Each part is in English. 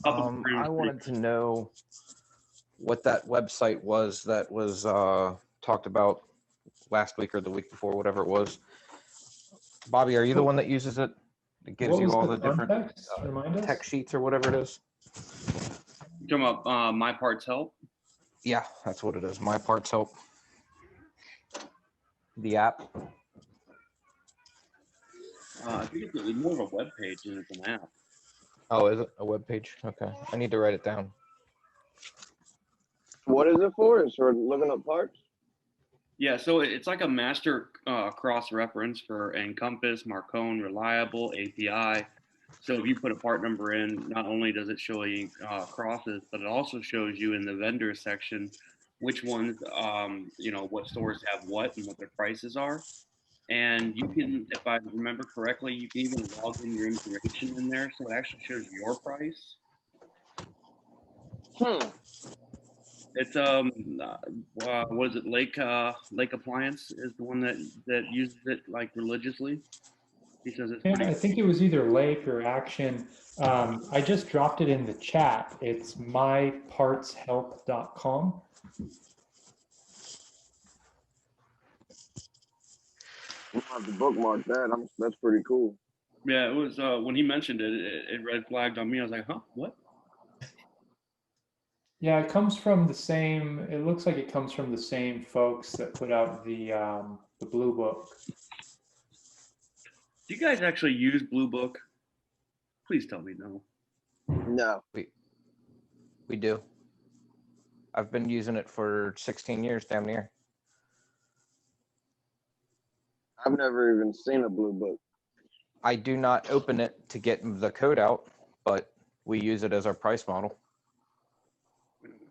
Up in the I room. wanted to know what that website was that was talked about last week or the week before, whatever it was. Bobby, are you the one that uses it? It gives What you was all the the different context? Remind us. tech sheets or whatever it is. You talking about My Parts Help? Yeah, that's what it is. My Parts Help. The app. I think it's more of a web page than it's an app. Oh, is it a web page? Okay, I need to write it down. What is it for? It's for looking up parts? Yeah, so it's like a master cross-reference for Encompass, Marcone, Reliable, API. So if you put a part number in, not only does it show you crosses, but it also shows you in the vendor section which ones, what stores have what and what their prices are. And you can, if I remember correctly, you can even log in your information in there, so it actually shows your price. It's what is it? Lake Appliance is the one that uses it like religiously. He says it's Yeah, pretty. I think it was either Lake or Action. I just dropped it in the chat. It's mypartshelp.com. I'm gonna have to bookmark that. That's pretty cool. Yeah, it was when he mentioned it, it red flagged on me. I was like, huh, what? Yeah, it comes from the same. It looks like it comes from the same folks that put out the Blue Book. Do you guys actually use Blue Book? Please tell me no. No. We do. I've been using it for 16 years, damn near. I've never even seen a Blue Book. I do not open it to get the code out, but we use it as our price model.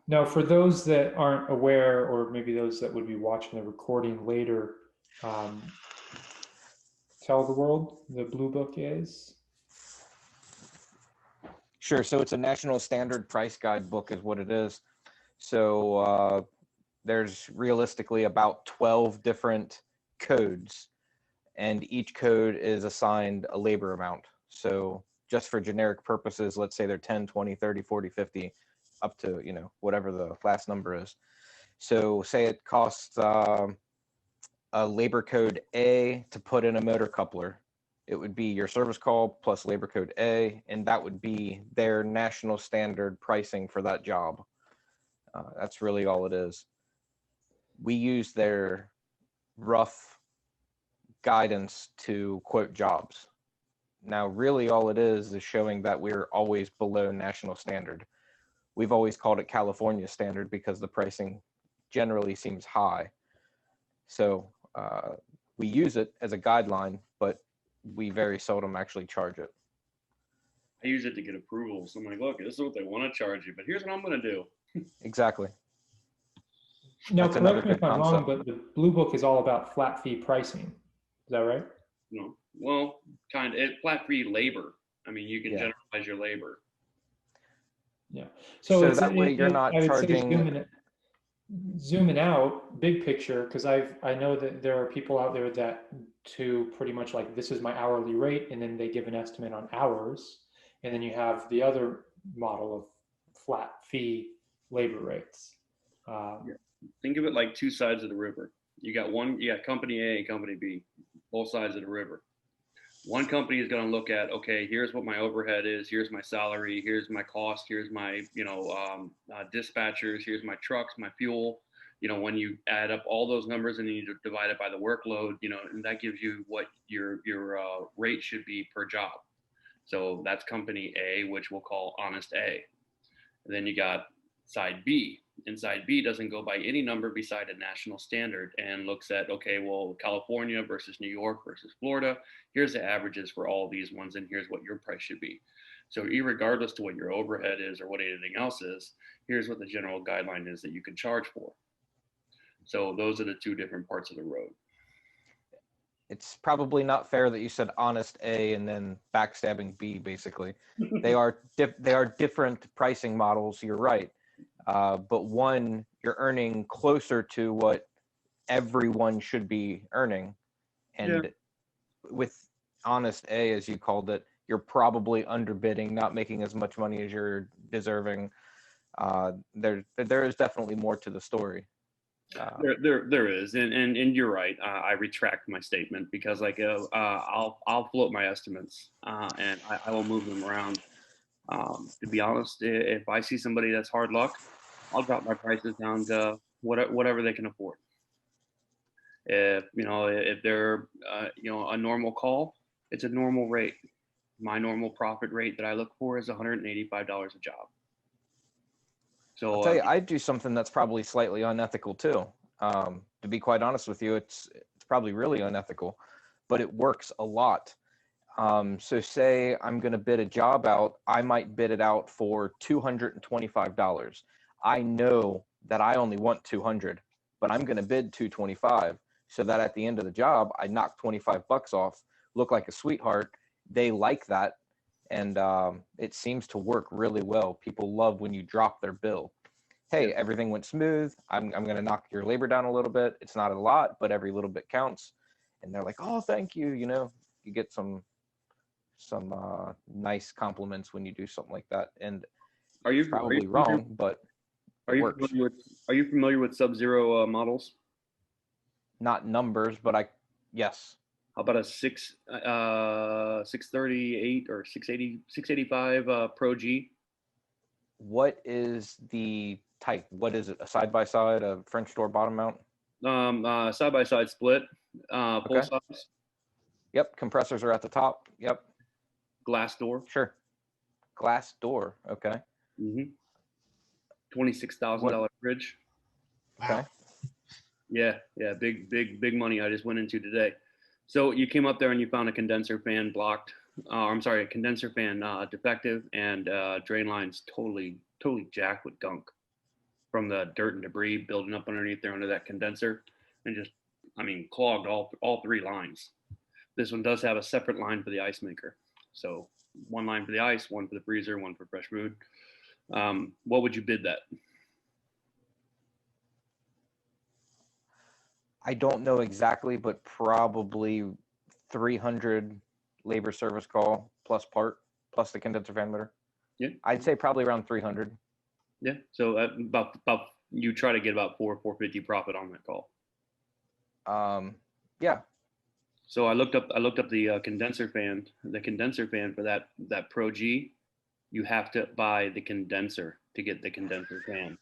Now, for those that aren't aware, or maybe those that would be watching the recording later, tell the world the Blue Book is. Sure. So it's a national standard price guide book is what it is. So there's realistically about 12 different codes, and each code is assigned a labor amount. So just for generic purposes, let's say they're 10, 20, 30, 40, 50, up to, whatever the last number is. So say it costs a labor code A to put in a motor coupler. It would be your service call plus labor code A, and that would be their national standard pricing for that job. That's really all it is. We use their rough guidance to quote jobs. Now, really all it is showing that we're always below national standard. We've always called it California standard because the pricing generally seems high. So we use it as a guideline, but we very seldom actually charge it. I use it to get approval. So I'm like, look, this is what they want to charge you, but here's what I'm going to do. Exactly. Now, That's another correct me if good I'm wrong, concept. but the Blue Book is all about flat fee pricing. Is that right? No, well, kind of flat fee labor. I mean, you can generalize your labor. Yeah. So it's, that way you're not I would say charging. zooming out, big picture, because I know that there are people out there that to pretty much like, this is my hourly rate, and then they give an estimate on hours, and then you have the other model of flat fee labor rates. Think of it like two sides of the river. You got company A and company B, both sides of the river. One company is going to look at, okay, here's what my overhead is, here's my salary, here's my cost, here's my, dispatchers, here's my trucks, my fuel. When you add up all those numbers and then you divide it by the workload, and that gives you what your rate should be per job. So that's company A, which we'll call honest A. And then you got side B. And side B doesn't go by any number beside a national standard and looks at, okay, well, California versus New York versus Florida, here's the averages for all these ones, and here's what your price should be. So regardless to what your overhead is or what anything else is, here's what the general guideline is that you can charge for. So those are the two different parts of the road. It's probably not fair that you said honest A and then backstabbing B, basically. They are different pricing models, you're right. But one, you're earning closer to what everyone should be earning. And with honest A, as you called it, you're probably underbidding, not making as much money as you're deserving. There is definitely more to the story. There is, and you're right. I retract my statement because like I'll float my estimates and I will move them around. To be honest, if I see somebody that's hard luck, I'll drop my prices down to whatever they can afford. If they're a normal call, it's a normal rate. My normal profit rate that I look for is $185 a job. So I'll tell you, I do something that's probably slightly unethical too. To be quite honest with you, it's probably really unethical, but it works a lot. So say I'm going to bid a job out, I might bid it out for $225. I know that I only want 200, but I'm going to bid 225 so that at the end of the job, I knock 25 bucks off, look like a sweetheart. They like that. And it seems to work really well. People love when you drop their bill. Hey, everything went smooth. I'm going to knock your labor down a little bit. It's not a lot, but every little bit counts. And they're like, oh, thank you. You get some nice compliments when you do something like that. And it's probably wrong, but it works. Are you familiar with Sub-Zero models? Not numbers, but yes. How about a 638 or 685 Pro G? What is the type? What is it? A side by side, a French door bottom mount? Side by side split, full size. Yep, compressors are at the top. Yep. Glass door. Sure. Glass door. Okay. $26,000 fridge. Okay. Yeah, big money I just went into today. So you came up there and you found a condenser fan blocked. A condenser fan defective, and drain lines totally jacked with gunk from the dirt and debris building up underneath there under that condenser, and just, clogged all three lines. This one does have a separate line for the ice maker. So one line for the ice, one for the freezer, one for fresh food. What would you bid that? I don't know exactly, but probably 300 labor service call plus plus the condenser fan motor. Yeah. I'd say probably around 300. Yeah. So about you try to get about $450 profit on that call. Yeah. So I looked up the condenser fan. The condenser fan for that Pro G, you have to buy the condenser to get the condenser fan.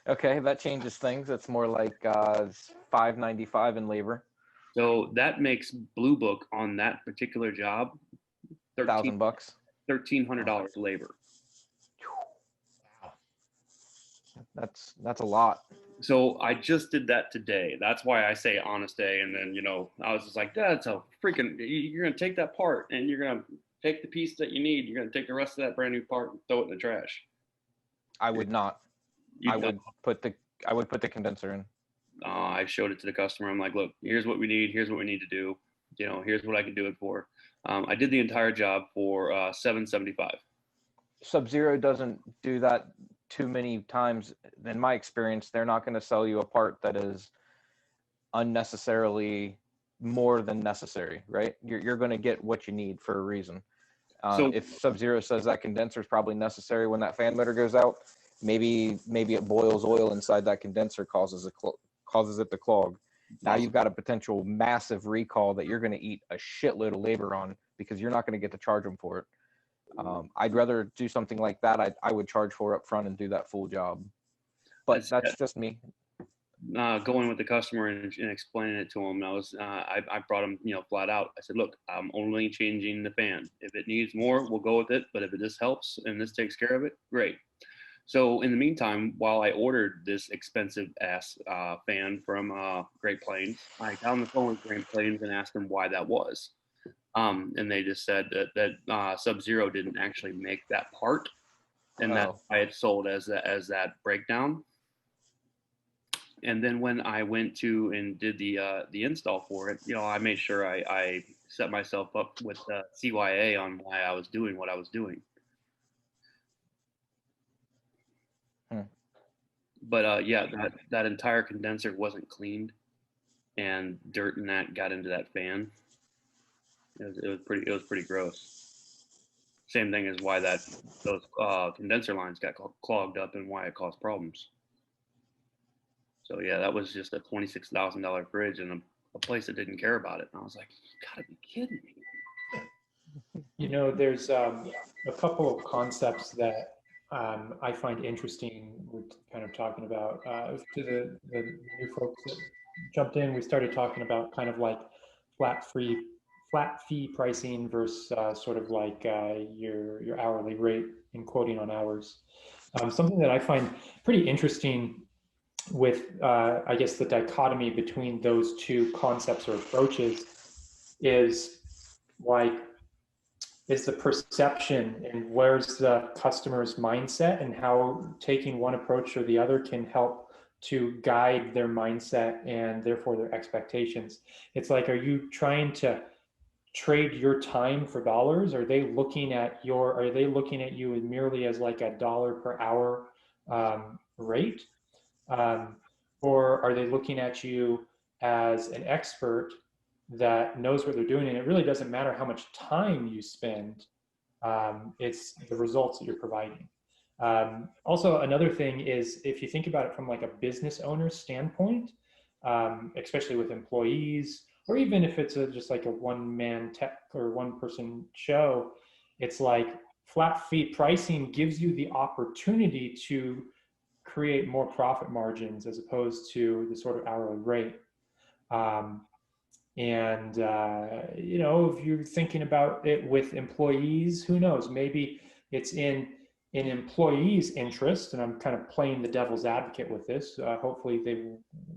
Okay, that changes things. It's more like $595 in labor. So that makes Blue Book on that particular job $1,000. $1,300 labor. That's a lot. So I just did that today. That's why I say honest day. And then, I was just like, that's a freaking, you're going to take that part and you're going to take the piece that you need. You're going to take the rest of that brand new part and throw it in the trash. I would not. I would put the condenser in. I showed it to the customer. I'm like, look, here's what we need. Here's what we need to do. Here's what I can do it for. I did the entire job for $775. Sub-Zero doesn't do that too many times. In my experience, they're not going to sell you a part that is unnecessarily more than necessary, right? You're going to get what you need for a reason. So if Sub-Zero says that condenser is probably necessary when that fan motor goes out, maybe it boils oil inside that condenser, causes it to clog. Now you've got a potential massive recall that you're going to eat a shitload of labor on because you're not going to get to charge them for it. I'd rather do something like that. I would charge for up front and do that full job. But that's just me. Going with the customer and explaining it to him, I brought him flat out. I said, look, I'm only changing the fan. If it needs more, we'll go with it. But if it just helps and this takes care of it, great. So in the meantime, while I ordered this expensive ass fan from Great Plains, I got on the phone with Great Plains and asked them why that was. And they just said that Sub-Zero didn't actually make that part, and that I had sold as that breakdown. And then when I went to and did the install for it, I made sure I set myself up with CYA on why I was doing what I was doing. But that entire condenser wasn't cleaned, and dirt and that got into that fan. It was pretty gross. Same thing as why those condenser lines got clogged up and why it caused problems. So yeah, that was just a $26,000 fridge and a place that didn't care about it. And I was like, you gotta be kidding me. You know, there's a couple of concepts that I find interesting. We're kind of talking about to the new folks that jumped in. We started talking about kind of like flat fee pricing versus sort of like your hourly rate and quoting on hours. Something that I find pretty interesting with I guess the dichotomy between those two concepts or approaches is like is the perception and where's the customer's mindset and how taking one approach or the other can help to guide their mindset and therefore their expectations. It's like, are you trying to trade your time for dollars? Are they looking at you merely as like a dollar per hour rate? Or are they looking at you as an expert that knows what they're doing? And it really doesn't matter how much time you spend, it's the results that you're providing. Also, another thing is if you think about it from like a business owner standpoint, especially with employees, or even if it's just like a one-man tech or one-person show, it's like flat fee pricing gives you the opportunity to create more profit margins as opposed to the sort of hourly rate. You know, if you're thinking about it with employees, who knows, maybe it's in employees' interest, and I'm kind of playing the devil's advocate with this. Hopefully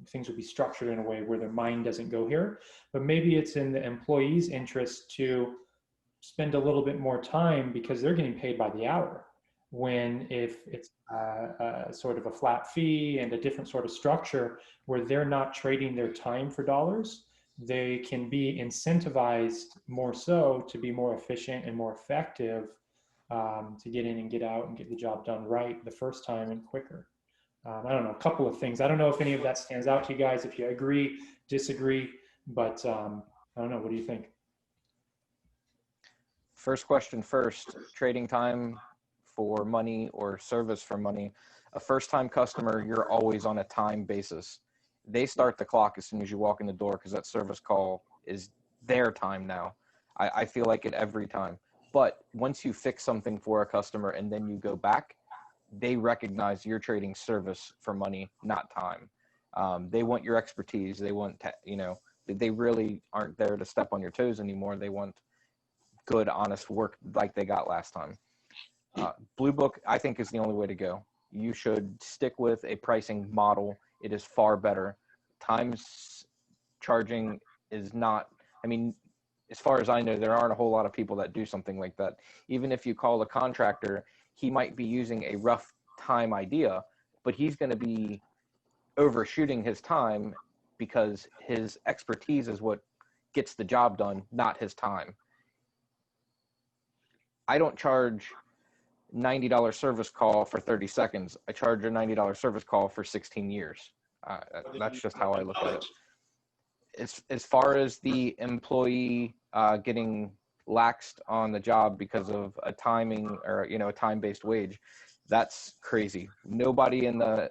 things will be structured in a way where their mind doesn't go here, but maybe it's in the employees' interest to spend a little bit more time because they're getting paid by the hour. When if it's sort of a flat fee and a different sort of structure where they're not trading their time for dollars, they can be incentivized more so to be more efficient and more effective, to get in and get out and get the job done right the first time and quicker. I don't know, a couple of things. I don't know if any of that stands out to you guys, if you agree, disagree, but I don't know, what do you think? First question first, trading time for money or service for money. A first-time customer, you're always on a time basis. They start the clock as soon as you walk in the door because that service call is their time now. I feel like it every time. But once you fix something for a customer and then you go back, they recognize you're trading service for money, not time. They want your expertise. They want, they really aren't there to step on your toes anymore. They want good, honest work like they got last time. Blue Book, I think, is the only way to go. You should stick with a pricing model. It is far better. Times charging is not, as far as I know, there aren't a whole lot of people that do something like that. Even if you call a contractor, he might be using a rough time idea, but he's going to be overshooting his time because his expertise is what gets the job done, not his time. I don't charge $90 service call for 30 seconds. I charge a $90 service call for 16 years. That's just how I look at it. As far as the employee getting laxed on the job because of a timing or a time-based wage, that's crazy. Nobody in the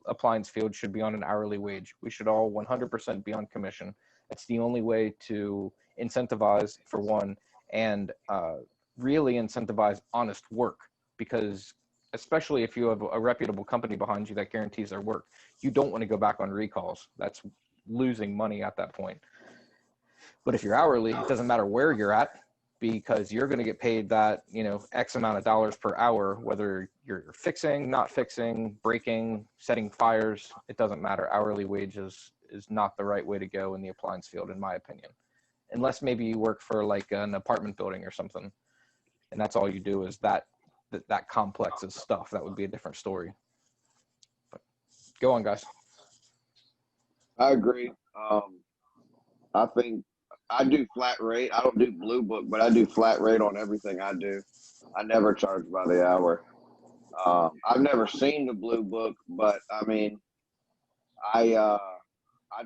appliance field should be on an hourly wage. We should all 100% be on commission. That's the only way to incentivize, for one, and really incentivize honest work, because especially if you have a reputable company behind you that guarantees their work, you don't want to go back on recalls. That's losing money at that point. But if you're hourly, it doesn't matter where you're at, because you're going to get paid that, X amount of dollars per hour, whether you're fixing, not fixing, breaking, setting fires, it doesn't matter. Hourly wages is not the right way to go in the appliance field, in my opinion. Unless maybe you work for like an apartment building or something, and that's all you do is that complex of stuff. That would be a different story. But go on, guys. I agree. I think I do flat rate. I don't do Blue Book, but I do flat rate on everything I do. I never charge by the hour. I've never seen the Blue Book, but I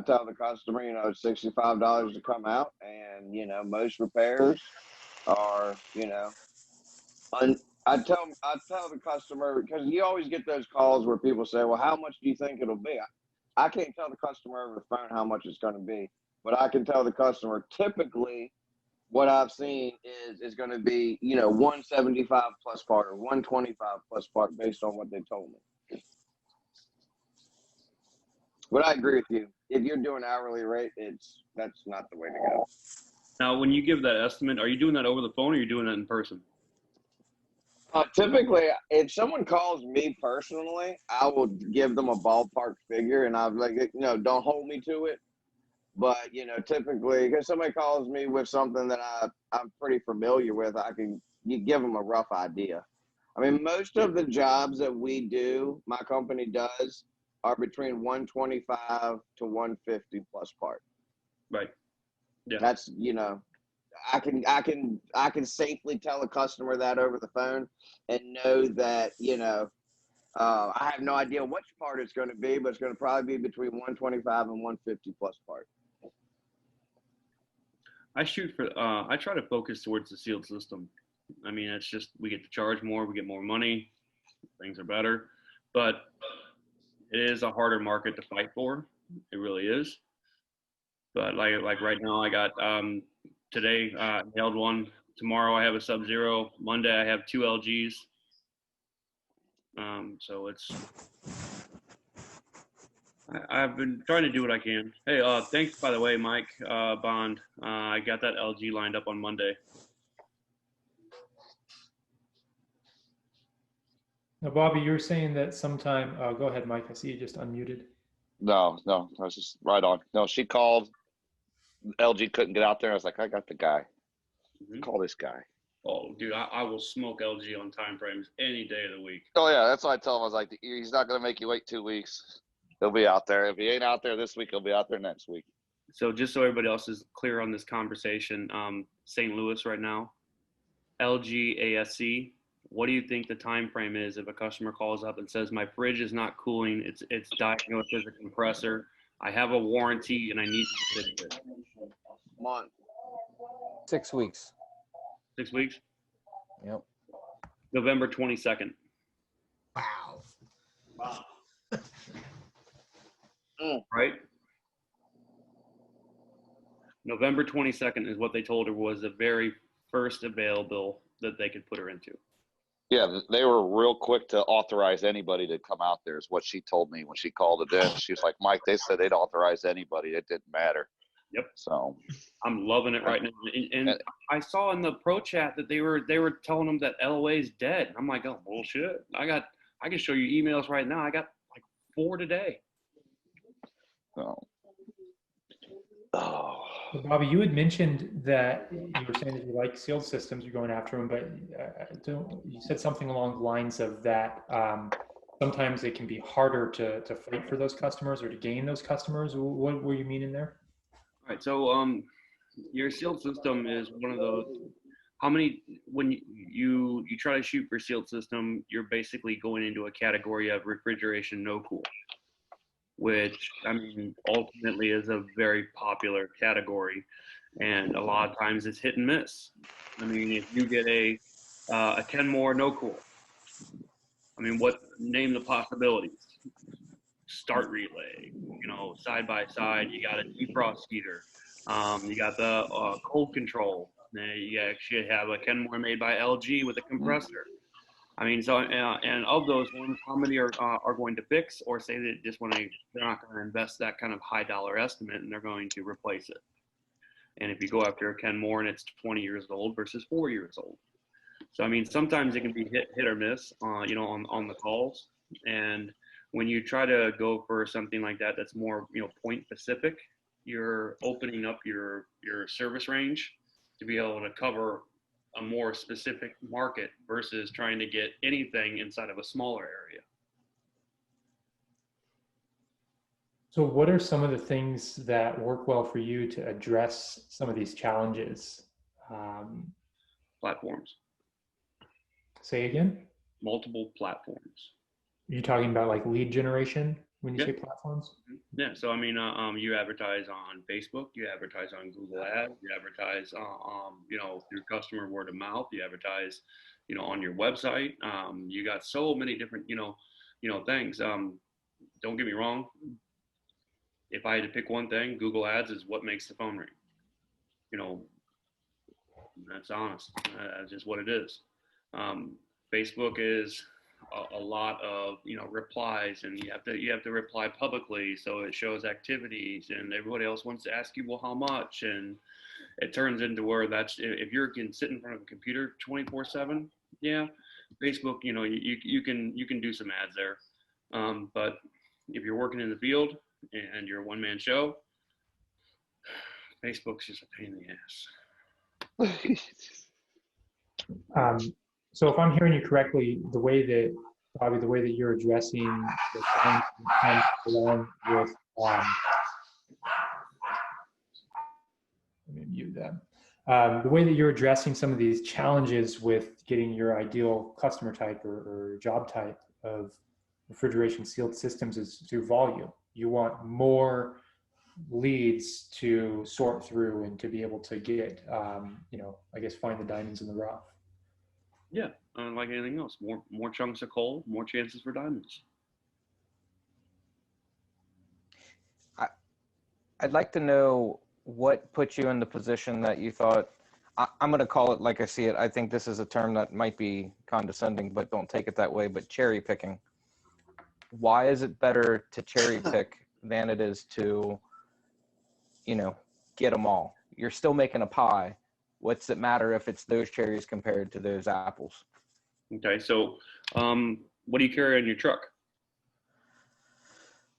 tell the customer, $65 to come out, and most repairs are, I tell the customer, because you always get those calls where people say, well, how much do you think it'll be? I can't tell the customer over the phone how much it's going to be, but I can tell the customer typically what I've seen is going to be, 175 plus part or 125 plus part based on what they told me. But I agree with you. If you're doing hourly rate, that's not the way to go. Now, when you give that estimate, are you doing that over the phone or are you doing that in person? Typically, if someone calls me personally, I will give them a ballpark figure, and I'm like, don't hold me to it. But typically, because somebody calls me with something that I'm pretty familiar with, you give them a rough idea. I mean, most of the jobs that we do, my company does, are between 125 to 150 plus part. Right. Yeah. That's I can safely tell a customer that over the phone and know that I have no idea which part it's going to be, but it's going to probably be between 125 and 150 plus part. I try to focus towards the sealed system. I mean, it's just, we get to charge more, we get more money, things are better, but it is a harder market to fight for. It really is. But like right now, I got today nailed one. Tomorrow I have a Sub-Zero. Monday I have 2 LGs. So I've been trying to do what I can. Hey, thanks by the way, Mike Bond. I got that LG lined up on Monday. Now, Bobby, you were saying that sometime. Go ahead, Mike. I see you just unmuted. No, I was just right on. No, she called. LG couldn't get out there. I was like, I got the guy. Mm-hmm. Call this guy. Oh, dude, I will smoke LG on time frames any day of the week. Oh, yeah, that's what I tell him. I was like, he's not going to make you wait 2 weeks. He'll be out there. If he ain't out there this week, he'll be out there next week. So just so everybody else is clear on this conversation, St. Louis right now, LG ASC, what do you think the time frame is if a customer calls up and says, my fridge is not cooling, it's diagnosed as a compressor, I have a warranty, and I need to fix it? Month. 6 weeks. 6 weeks? Yep. November 22nd. Wow. Right? November 22nd is what they told her was the very first available that they could put her into. Yeah, they were real quick to authorize anybody to come out there is what she told me when she called it in. She was like, Mike, they said they'd authorize anybody. It didn't matter. Yep. So I'm loving it right now. And I saw in the pro chat that they were telling them that LOA is dead. I'm like, oh, bullshit. I can show you emails right now. I got like 4 today. Oh. Oh. So Bobby, you had mentioned that you were saying that you like sealed systems, you're going after them, but you said something along the lines of that sometimes it can be harder to fight for those customers or to gain those customers. What were you meaning there? All right. So your sealed system is one of those. When you try to shoot for sealed system, you're basically going into a category of refrigeration no cool, which I mean ultimately is a very popular category, and a lot of times it's hit and miss. I mean, if you get a Kenmore no cool, I mean, name the possibilities? Start relay, side by side. You got a defrost heater. You got the cold control. You actually have a Kenmore made by LG with a compressor. I mean, so and of those ones, how many are going to fix or say that they're not going to invest that kind of high dollar estimate and they're going to replace it? And if you go after a Kenmore and it's 20 years old versus 4 years old, so I mean, sometimes it can be hit or miss, on the calls. And when you try to go for something like that, that's more point specific, you're opening up your service range to be able to cover a more specific market versus trying to get anything inside of a smaller area. So what are some of the things that work well for you to address some of these challenges? Platforms. Say again? Multiple platforms. Are you talking about like lead generation when you Yeah. say platforms? Yeah, so I mean, you advertise on Facebook, you advertise on Google Ads, you advertise, through customer word of mouth, you advertise, on your website. You got so many different, things. Don't get me wrong. If I had to pick one thing, Google Ads is what makes the phone ring. That's honest. That's just what it is. Facebook is a lot of replies, and you have to reply publicly, so it shows activities, and everybody else wants to ask you, well, how much, and it turns into where that's if you're can sit in front of a computer 24/7. Yeah, Facebook, you can do some ads there, but if you're working in the field and you're a one-man show, Facebook's just a pain in the ass. So if I'm hearing you correctly, the way that Bobby, the way that you're addressing the things that come along with, let me mute them. The way that you're addressing some of these challenges with getting your ideal customer type or job type of refrigeration sealed systems is through volume. You want more leads to sort through and to be able to get, I guess, find the diamonds in the rough. Yeah, like anything else, more chunks of coal, more chances for diamonds. I'd like to know what put you in the position that you thought, I'm going to call it like I see it. I think this is a term that might be condescending, but don't take it that way, but cherry picking. Why is it better to cherry pick than it is to, get them all? You're still making a pie. What's it matter if it's those cherries compared to those apples? Okay, so what do you carry on your truck?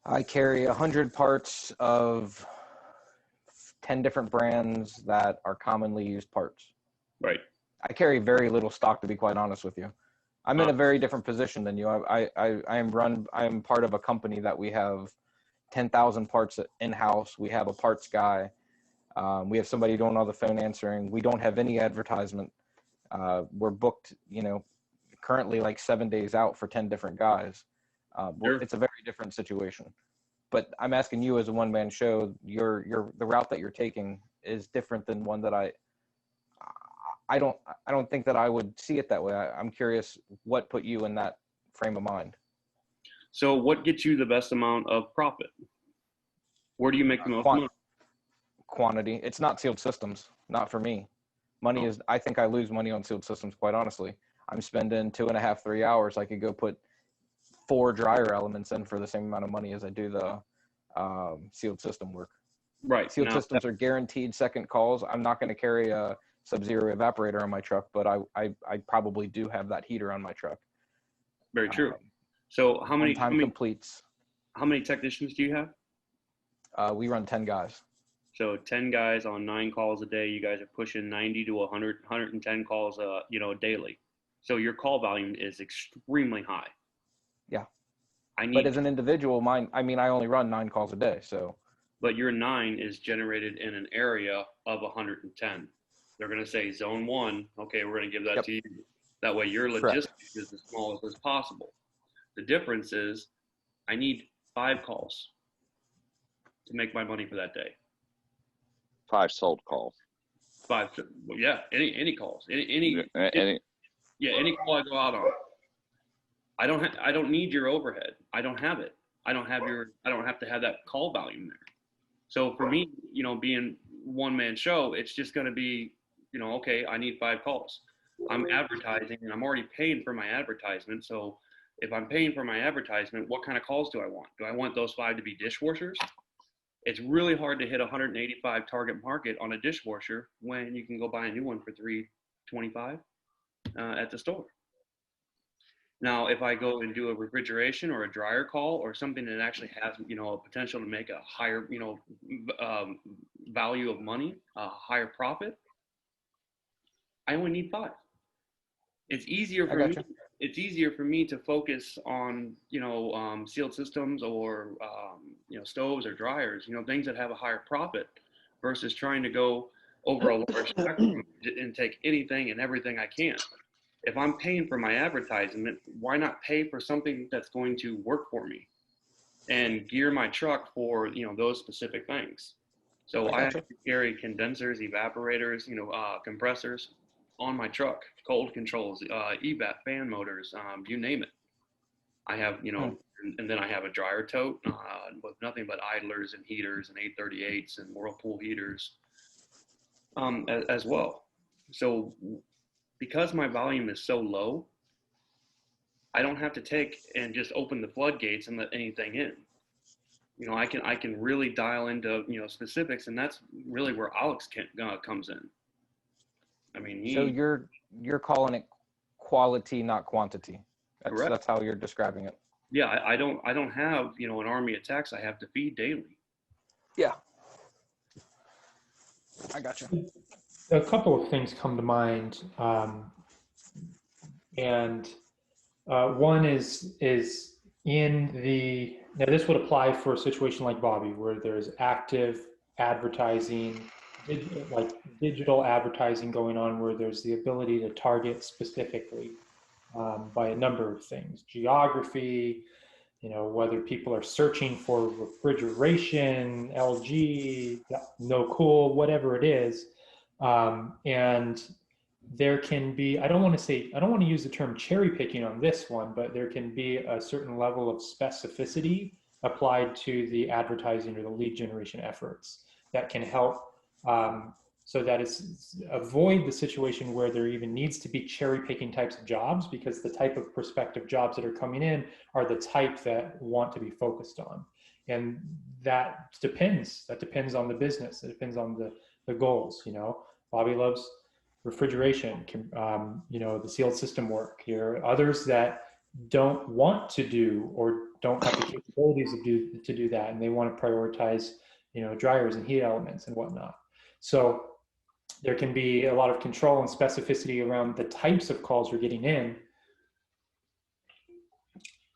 I carry 100 parts of 10 different brands that are commonly used parts. Right. I carry very little stock, to be quite honest with you. I'm in a very different position than you. I am part of a company that we have 10,000 parts in-house. We have a parts guy. We have somebody doing all the phone answering. We don't have any advertisement. We're booked, currently like 7 days out for 10 different guys. Sure. It's a very different situation. But I'm asking you, as a one-man show, the route that you're taking is different than one that I don't think that I would see it that way. I'm curious what put you in that frame of mind. So what gets you the best amount of profit? Where do you make the most money? Quantity. It's not sealed systems, not for me. Money is, I think I lose money on sealed systems, quite honestly. I'm spending 2.5, 3 hours. I could go put 4 dryer elements in for the same amount of money as I do the sealed system work. Right. Sealed systems are guaranteed second calls. I'm not going to carry a Sub-Zero evaporator on my truck, but I probably do have that heater on my truck. Very true. So how many completes? How many technicians do you have? We run 10 guys. So 10 guys on 9 calls a day. You guys are pushing 90 to 100, 110 calls, daily. So your call volume is extremely high. Yeah. But as an individual, I only run 9 calls a day. So. But your 9 is generated in an area of 110. They're going to say zone 1. Okay, we're going to give that to you. That way your logistics is as small as possible. The difference is I need 5 calls to make my money for that day. 5 sold calls. 5. Well, yeah, any calls, any call I go out on. I don't need your overhead. I don't have it. I don't have to have that call volume there. So for me, being one-man show, it's just going to be, okay, I need 5 calls. I'm advertising and I'm already paying for my advertisement. So if I'm paying for my advertisement, what kind of calls do I want? Do I want those 5 to be dishwashers? It's really hard to hit 185 target market on a dishwasher when you can go buy a new one for $325 at the store. Now, if I go and do a refrigeration or a dryer call or something that actually has, a potential to make a higher, value of money, a higher profit, I only need 5. It's easier for me. It's easier for me to focus on, sealed systems or, stoves or dryers, things that have a higher profit versus trying to go over a large spectrum and take anything and everything I can. If I'm paying for my advertisement, why not pay for something that's going to work for me and gear my truck for, those specific things? So I have to carry condensers, evaporators, compressors. on my truck, cold controls, EVAP, fan motors, you name it. I have, and then I have a dryer tote with nothing but idlers and heaters and 838s and Whirlpool heaters as well. So because my volume is so low, I don't have to take and just open the floodgates and let anything in. I can really dial into specifics, and that's really where Alex comes in. I mean, So you're calling it quality, not quantity. Correct. That's how you're describing it. Yeah, I don't have an army of techs I have to feed daily. Yeah, I got you. A couple of things come to mind, and one is in the, now this would apply for a situation like Bobby, where there's active advertising, like digital advertising going on, where there's the ability to target specifically by a number of things, geography, whether people are searching for refrigeration, LG, no cool, whatever it is. And there can be, I don't want to use the term cherry picking on this one, but there can be a certain level of specificity applied to the advertising or the lead generation efforts that can help so that it's avoid the situation where there even needs to be cherry picking types of jobs, because the type of prospective jobs that are coming in are the type that want to be focused on. And that depends on the business. It depends on the goals. Bobby loves refrigeration, the sealed system work. Here are others that don't want to do or don't have the capabilities to do that, and they want to prioritize dryers and heat elements and whatnot. So there can be a lot of control and specificity around the types of calls you're getting in.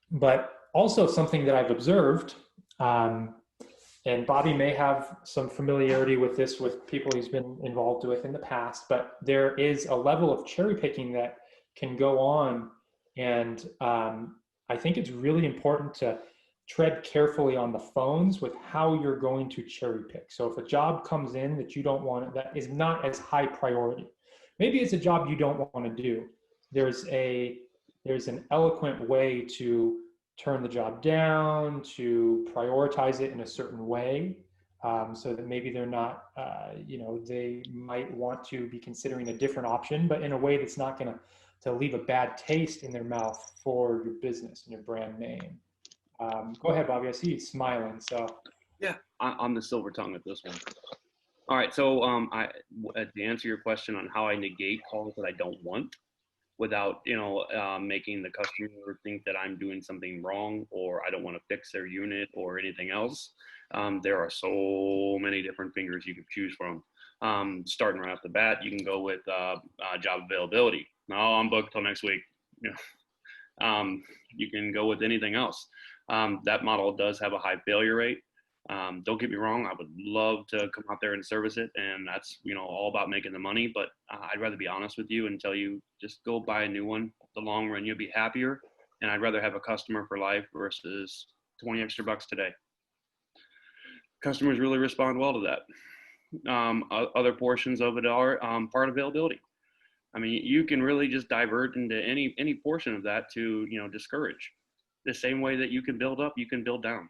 But also something that I've observed, and Bobby may have some familiarity with this with people he's been involved with in the past, but there is a level of cherry picking that can go on. And I think it's really important to tread carefully on the phones with how you're going to cherry pick. So if a job comes in that you don't want, that is not as high priority, maybe it's a job you don't want to do. There's an eloquent way to turn the job down, to prioritize it in a certain way, so that maybe they're not, they might want to be considering a different option, but in a way that's not going to leave a bad taste in their mouth for your business and your brand name. Go ahead, Bobby. I see you smiling. So yeah, I'm the silver tongue with this one. All right, so to answer your question on how I negate calls that I don't want, without making the customer think that I'm doing something wrong or I don't want to fix their unit or anything else. There are so many different fingers you can choose from. Starting right off the bat, you can go with job availability. No, I'm booked till next week. You can go with anything else. That model does have a high failure rate. Don't get me wrong, I would love to come out there and service it, and that's all about making the money, but I'd rather be honest with you and tell you just go buy a new one. The long run, you'll be happier, and I'd rather have a customer for life versus 20 extra bucks today. Customers really respond well to that. Other portions of it are part availability. I mean, you can really just divert into any portion of that to discourage. The same way that you can build up, you can build down.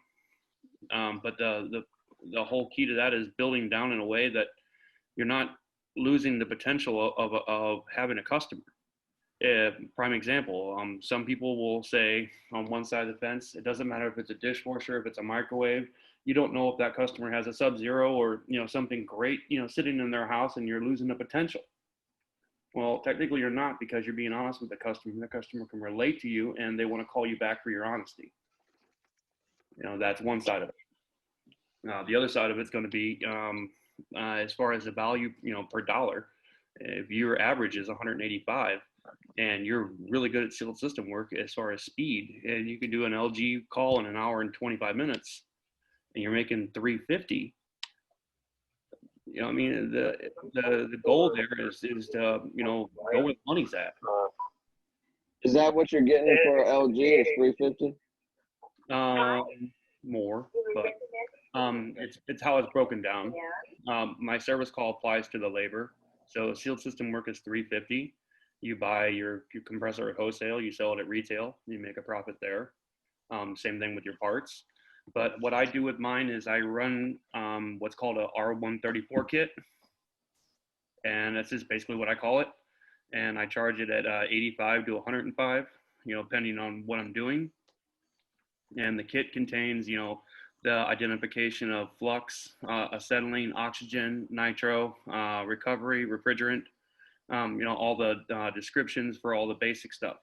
But the whole key to that is building down in a way that you're not losing the potential of having a customer. Prime example, some people will say on one side of the fence, it doesn't matter if it's a dishwasher, if it's a microwave, you don't know if that customer has a Sub-Zero or something great sitting in their house, and you're losing the potential. Well, technically you're not, because you're being honest with the customer. The customer can relate to you and they want to call you back for your honesty. That's one side of it. The other side of it's going to be as far as the value, per dollar. If your average is 185 and you're really good at sealed system work as far as speed, and you can do an LG call in an hour and 25 minutes, and you're making 350. The goal there is to go where the money's at. Is that what you're getting for LG? Is 350? More, but it's how it's broken down. My service call applies to the labor, So sealed system work is $350. You buy your compressor at wholesale, you sell it at retail, you make a profit there. Same thing with your parts. But what I do with mine is I run what's called a R134 kit, and that's just basically what I call it. And I charge it at 85 to 105, depending on what I'm doing. And the kit contains, the identification of flux, acetylene, oxygen, nitro, recovery, refrigerant, all the descriptions for all the basic stuff.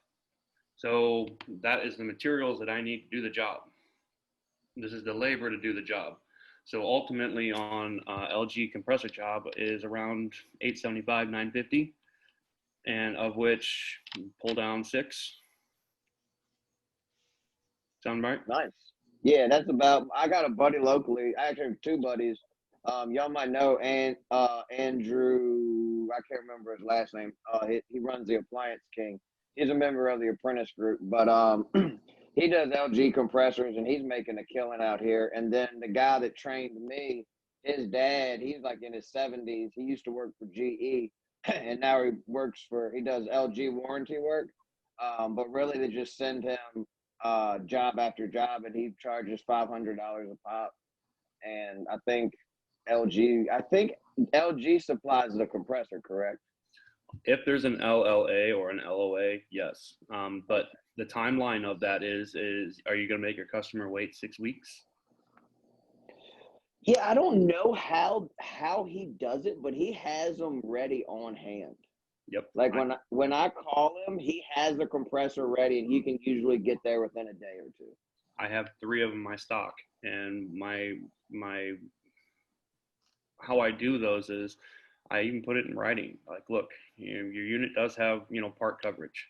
So that is the materials that I need to do the job. This is the labor to do the job. So ultimately on LG compressor job is around 875, 950, and of which pull down 6. Sound right? Nice. Yeah, that's about. I got a buddy locally. I actually have 2 buddies. Y'all might know, and Andrew. I can't remember his last name. He runs the Appliance King. He's a member of the Apprentice group, but he does LG compressors, and he's making a killing out here. And then the guy that trained me, his dad, he's like in his 70s. He used to work for GE, and now he does LG warranty work. But really, they just send him job after job, and he charges $500 a pop. And I think LG supplies the compressor, correct? If there's an LLA or an LOA, yes. But the timeline of that is are you going to make your customer wait 6 weeks? Yeah, I don't know how he does it, but he has them ready on hand. Yep. Like when I call him, he has the compressor ready, and he can usually get there within a day or 2. I have 3 of them in my stock, and my how I do those is I even put it in writing. Like, look, your unit does have part coverage.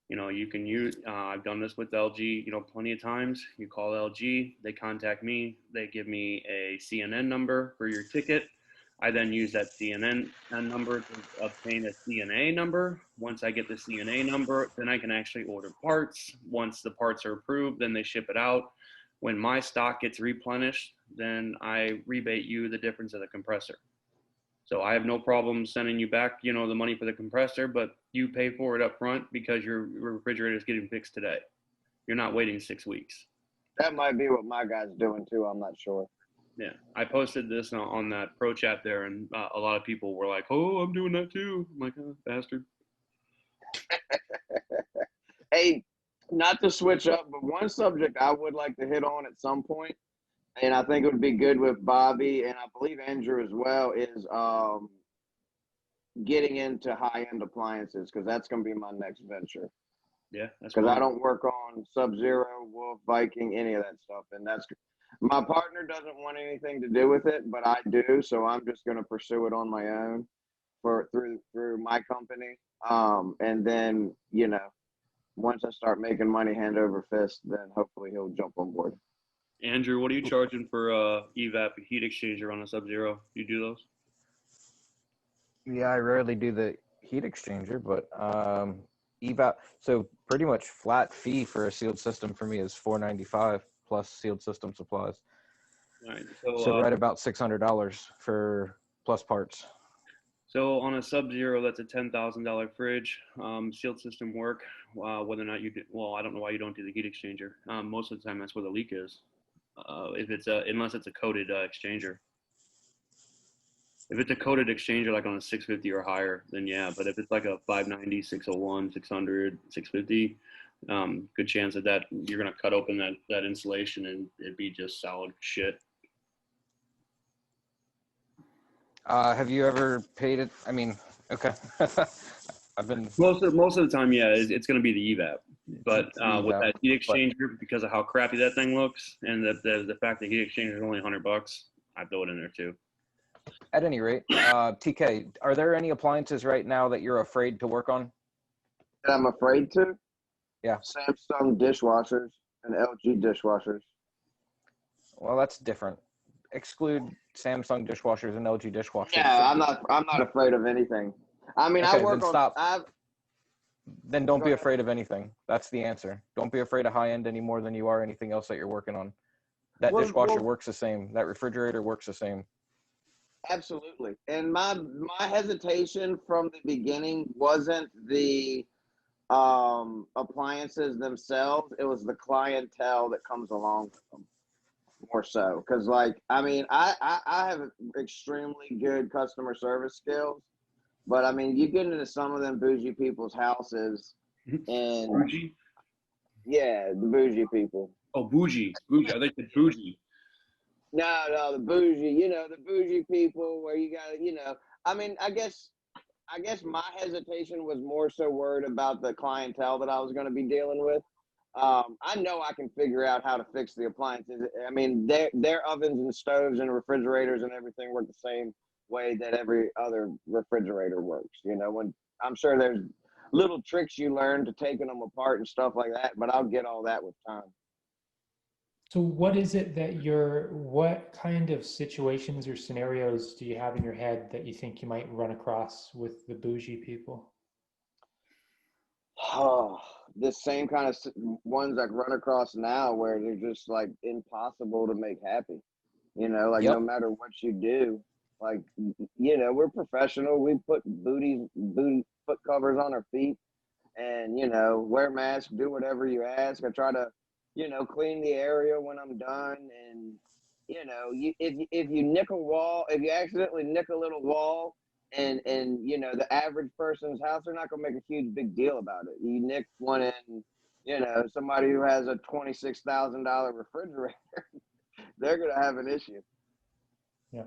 You can use. I've done this with LG, plenty of times. You call LG, they contact me, they give me a CNN number for your ticket. I then use that CNN number to obtain a CNA number. Once I get the CNA number, then I can actually order parts. Once the parts are approved, then they ship it out. When my stock gets replenished, then I rebate you the difference of the compressor. So I have no problem sending you back, the money for the compressor, but you pay for it up front because your refrigerator is getting fixed today. You're not waiting 6 weeks. That might be what my guy's doing too. I'm not sure. Yeah, I posted this on that pro chat there, and a lot of people were like, "Oh, I'm doing that too." I'm like, oh, bastard. Hey, not to switch up, but one subject I would like to hit on at some point, and I think it would be good with Bobby and I believe Andrew as well, is getting into high-end appliances, because that's going to be my next venture. Yeah, that's because I fine. don't work on Sub-Zero, Wolf, Viking, any of that stuff, and that's my partner doesn't want anything to do with it, but I do, so I'm just going to pursue it on my own through my company, and then once I start making money hand over fist, then hopefully he'll jump on board. Andrew, what are you charging for evap heat exchanger on a Sub-Zero? You do those? Yeah, I rarely do the heat exchanger, but evap. So pretty much flat fee for a sealed system for me is $495 plus sealed system supplies. All right. So right about $600 for plus parts. So on a Sub-Zero, that's a $10,000 fridge. Sealed system work. Whether or not you do, well, I don't know why you don't do the heat exchanger. Most of the time, that's where the leak is. If it's unless it's a coated exchanger. If it's a coated exchanger, like on a 650 or higher, then yeah. But if it's like a 590, 601, 600, 650, good chance that you're gonna cut open that insulation and it'd be just solid shit. Have you ever paid it? I mean, okay. I've been most of the time, yeah, it's going to be the evap. But with that heat but exchanger, because of how crappy that thing looks, and the fact that heat exchanger is only $100, I throw it in there too. at any rate, TK, are there any appliances right now that you're afraid to work on? That I'm afraid to? Yeah. Samsung dishwashers and LG dishwashers. Well, that's different. Exclude Samsung dishwashers and LG dishwashers. Yeah, I'm not afraid of anything. I mean, Okay, I work then on. stop. Then don't Go be ahead. afraid of anything. That's the answer. Don't be afraid of high end any more than you are anything else that you're working on. That dishwasher works the same. That refrigerator works the same. Absolutely. And my hesitation from the beginning wasn't the appliances themselves, it was the clientele that comes along with them more so. Because like, I mean, I have extremely good customer service skills, but I mean, you get into some of them bougie people's houses and Bougie? yeah, the bougie people. Oh, bougie. Bougie. I think it's bougie. No, the bougie, the bougie people where you got, I mean, I guess my hesitation was more so worried about the clientele that I was going to be dealing with. I know I can figure out how to fix the appliances. I mean, their ovens and stoves and refrigerators and everything work the same way that every other refrigerator works. When I'm sure there's little tricks you learn to taking them apart and stuff like that, but I'll get all that with time. So what is it that what kind of situations or scenarios do you have in your head that you think you might run across with the bougie people? Oh, the same kind of ones I run across now where they're just like impossible to make happy. Like no Yep. matter what you do, like, we're professional. We put booty foot covers on our feet and, wear masks, do whatever you ask. I try to, clean the area when I'm done. And, if you nick a wall, if you accidentally nick a little wall, and the average person's house, they're not gonna make a huge big deal about it. You nick one in, somebody who has a $26,000 refrigerator, they're gonna have an issue. Yeah.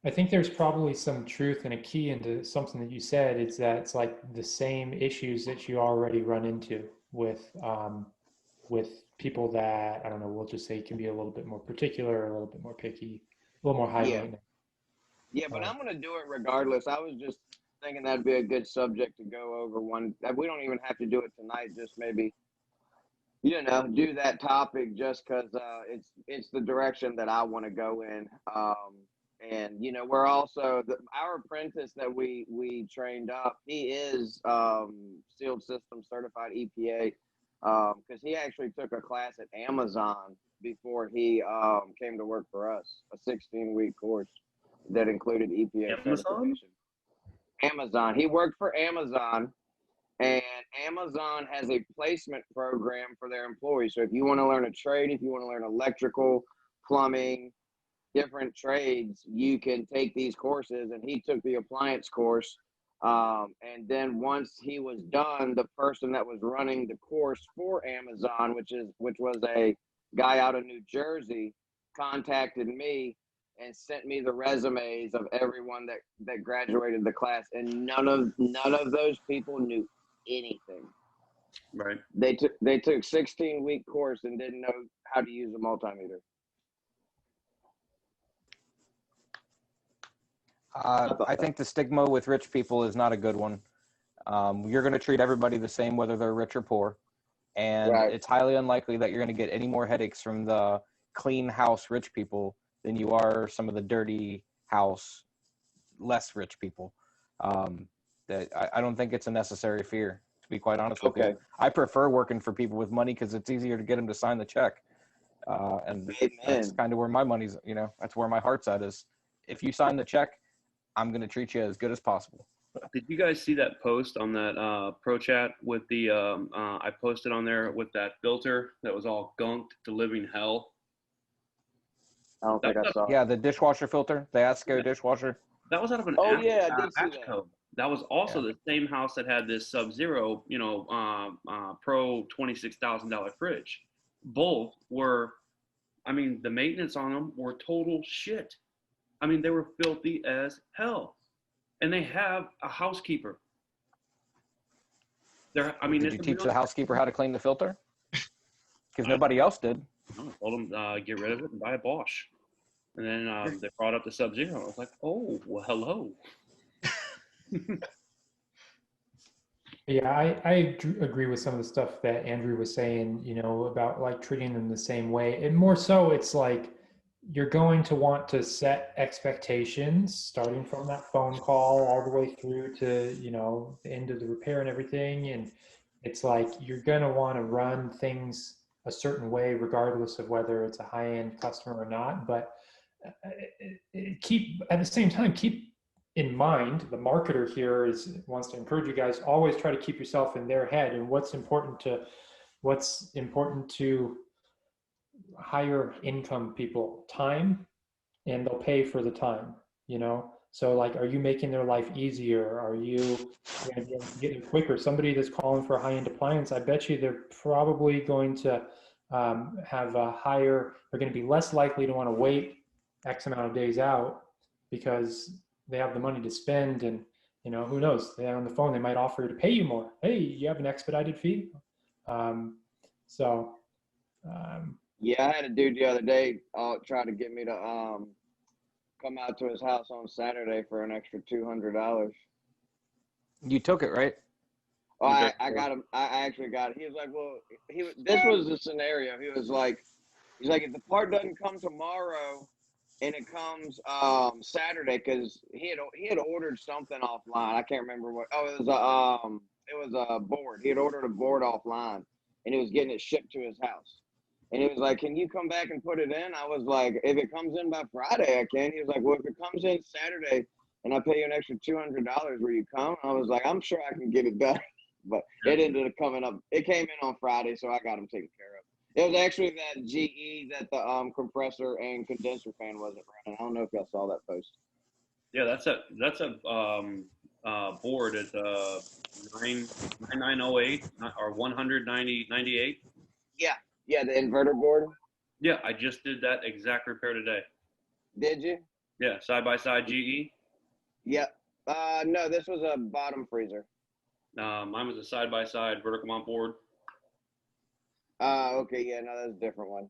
I think there's probably some truth and a key into something that you said. It's that it's like the same issues that you already run into with people that, I don't know, we'll just say can be a little bit more particular, a little bit more picky, a little more high Yeah, maintenance. yeah, but I'm gonna do it regardless. I was just thinking that'd be a good subject to go over one. We don't even have to do it tonight. Just maybe, do that topic just because it's the direction that I want to go in. And we're also our apprentice that we trained up. He is sealed system certified EPA because he actually took a class at Amazon before he came to work for us, a 16-week course that included EPA Amazon? certification. Amazon. He worked for Amazon, and Amazon has a placement program for their employees. So if you want to learn a trade, if you want to learn electrical, plumbing, different trades, you can take these courses. And he took the appliance course. And then once he was done, the person that was running the course for Amazon, which was a guy out of New Jersey, contacted me and sent me the resumes of everyone that graduated the class, and none of those people knew anything. Right. They took 16-week course and didn't know how to use a multimeter. I think the stigma with rich people is not a good one. You're going to treat everybody the same, whether they're rich or poor. And Right. it's highly unlikely that you're going to get any more headaches from the clean house rich people than you are some of the dirty house less rich people. That I don't think it's a necessary fear, to be quite honest with you. I prefer working for people with money because it's easier to get them to sign the check. And that's kind of where my money's, that's where my heart's at is if you sign the check, I'm going to treat you as good as possible. Did you guys see that post on that pro chat with the I posted on there with that filter that was all gunked to living hell? I don't think I saw. Yeah, the dishwasher filter, the ASCO dishwasher. That was out of an I did see Axe that. code. That was also the same house that had this Sub-Zero, Pro $26,000 fridge. Both were, I mean, the maintenance on them were total shit. I mean, they were filthy as hell. And they have a housekeeper. Did you teach the housekeeper how to clean the filter? Because nobody else did. I told them get rid of it and buy a Bosch. And then they brought up the Sub-Zero. I was like, oh, well, hello. Yeah, I agree with some of the stuff that Andrew was saying, about like treating them the same way. And more so, it's like you're going to want to set expectations starting from that phone call all the way through to, the end of the repair and everything. And it's like you're going to want to run things a certain way, regardless of whether it's a high-end customer or not. But keep at the same time, keep in mind, the marketer here wants to encourage you guys, always try to keep yourself in their head and what's important to higher income people. Time, and they'll pay for the time, you know? So like, are you making their life easier? Are you going to be able to get it quicker? Somebody that's calling for a high-end appliance, I bet you they're probably going to have a higher, they're going to be less likely to want to wait X amount of days out because they have the money to spend. And, you know, who knows? They're on the phone, they might offer to pay you more. Hey, you have an expedited fee? So, Yeah, I had a dude the other day try to get me to come out to his house on Saturday for an extra $200. You took it, right? Oh, I got him. I actually got it. He was like, well, this was the scenario. He's like, if the part doesn't come tomorrow and it comes Saturday, because he had ordered something offline. I can't remember what. Oh, it was a board. He had ordered a board offline, and he was getting it shipped to his house. And he was like, can you come back and put it in? I was like, if it comes in by Friday, I can. He was like, well, if it comes in Saturday and I pay you an extra $200, will you come? I was like, I'm sure I can get it done. But it ended up coming up. It came in on Friday, so I got him taken care of. It was actually that GE that the compressor and condenser fan wasn't running. I don't know if y'all saw that post. Yeah, that's a board at 9908 or 19098. Yeah, the inverter board. Yeah, I just did that exact repair today. Did you? Yeah, side by side GE. Yep. No, this was a bottom freezer. Mine was a side by side vertical mount board. Okay, yeah, no, that's a different one.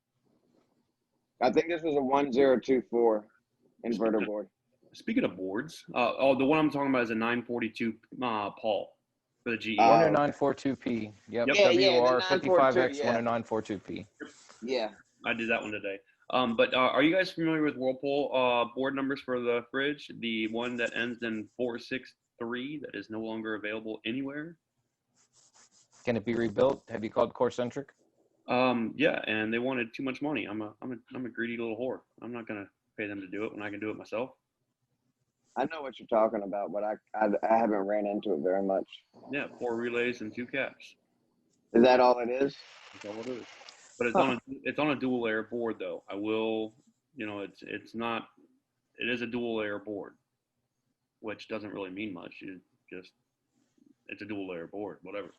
I think this was a 1024 inverter board. Speaking of boards, the one I'm talking about is a 942 Paul for the GE. 10942P. Yep. Yeah, WR the 55X 942, 10942P. Yeah. I did that one today. But are you guys familiar with Whirlpool board numbers for the fridge? The one that ends in 463 that is no longer available anywhere? Can it be rebuilt? Have you called Corecentric? Yeah, and they wanted too much money. I'm a greedy little whore. I'm not gonna pay them to do it when I can do it myself. I know what you're talking about, but I haven't ran into it very much. Yeah, 4 relays and 2 caps. Is that all it is? That's all it is. But it's on a dual layer board though. I will, it is a dual layer board, which doesn't really mean much. It's a dual layer board, whatever.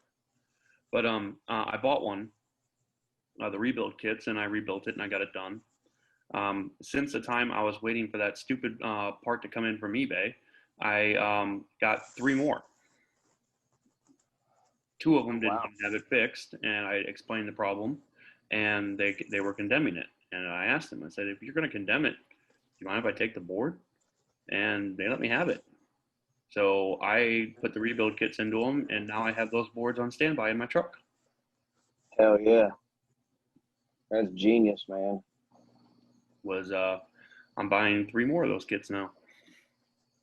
But I bought one, the rebuild kits, and I rebuilt it and I got it done. Since the time I was waiting for that stupid part to come in from eBay, I got 3 more. 2 of them didn't have it fixed, and I explained the problem, and they were condemning it. And I asked them, I said, if you're going to condemn it, do you mind if I take the board? And they let me have it. So I put the rebuild kits into them, and now I have those boards on standby in my truck. Hell yeah. That's genius, man. I'm buying 3 more of those kits now.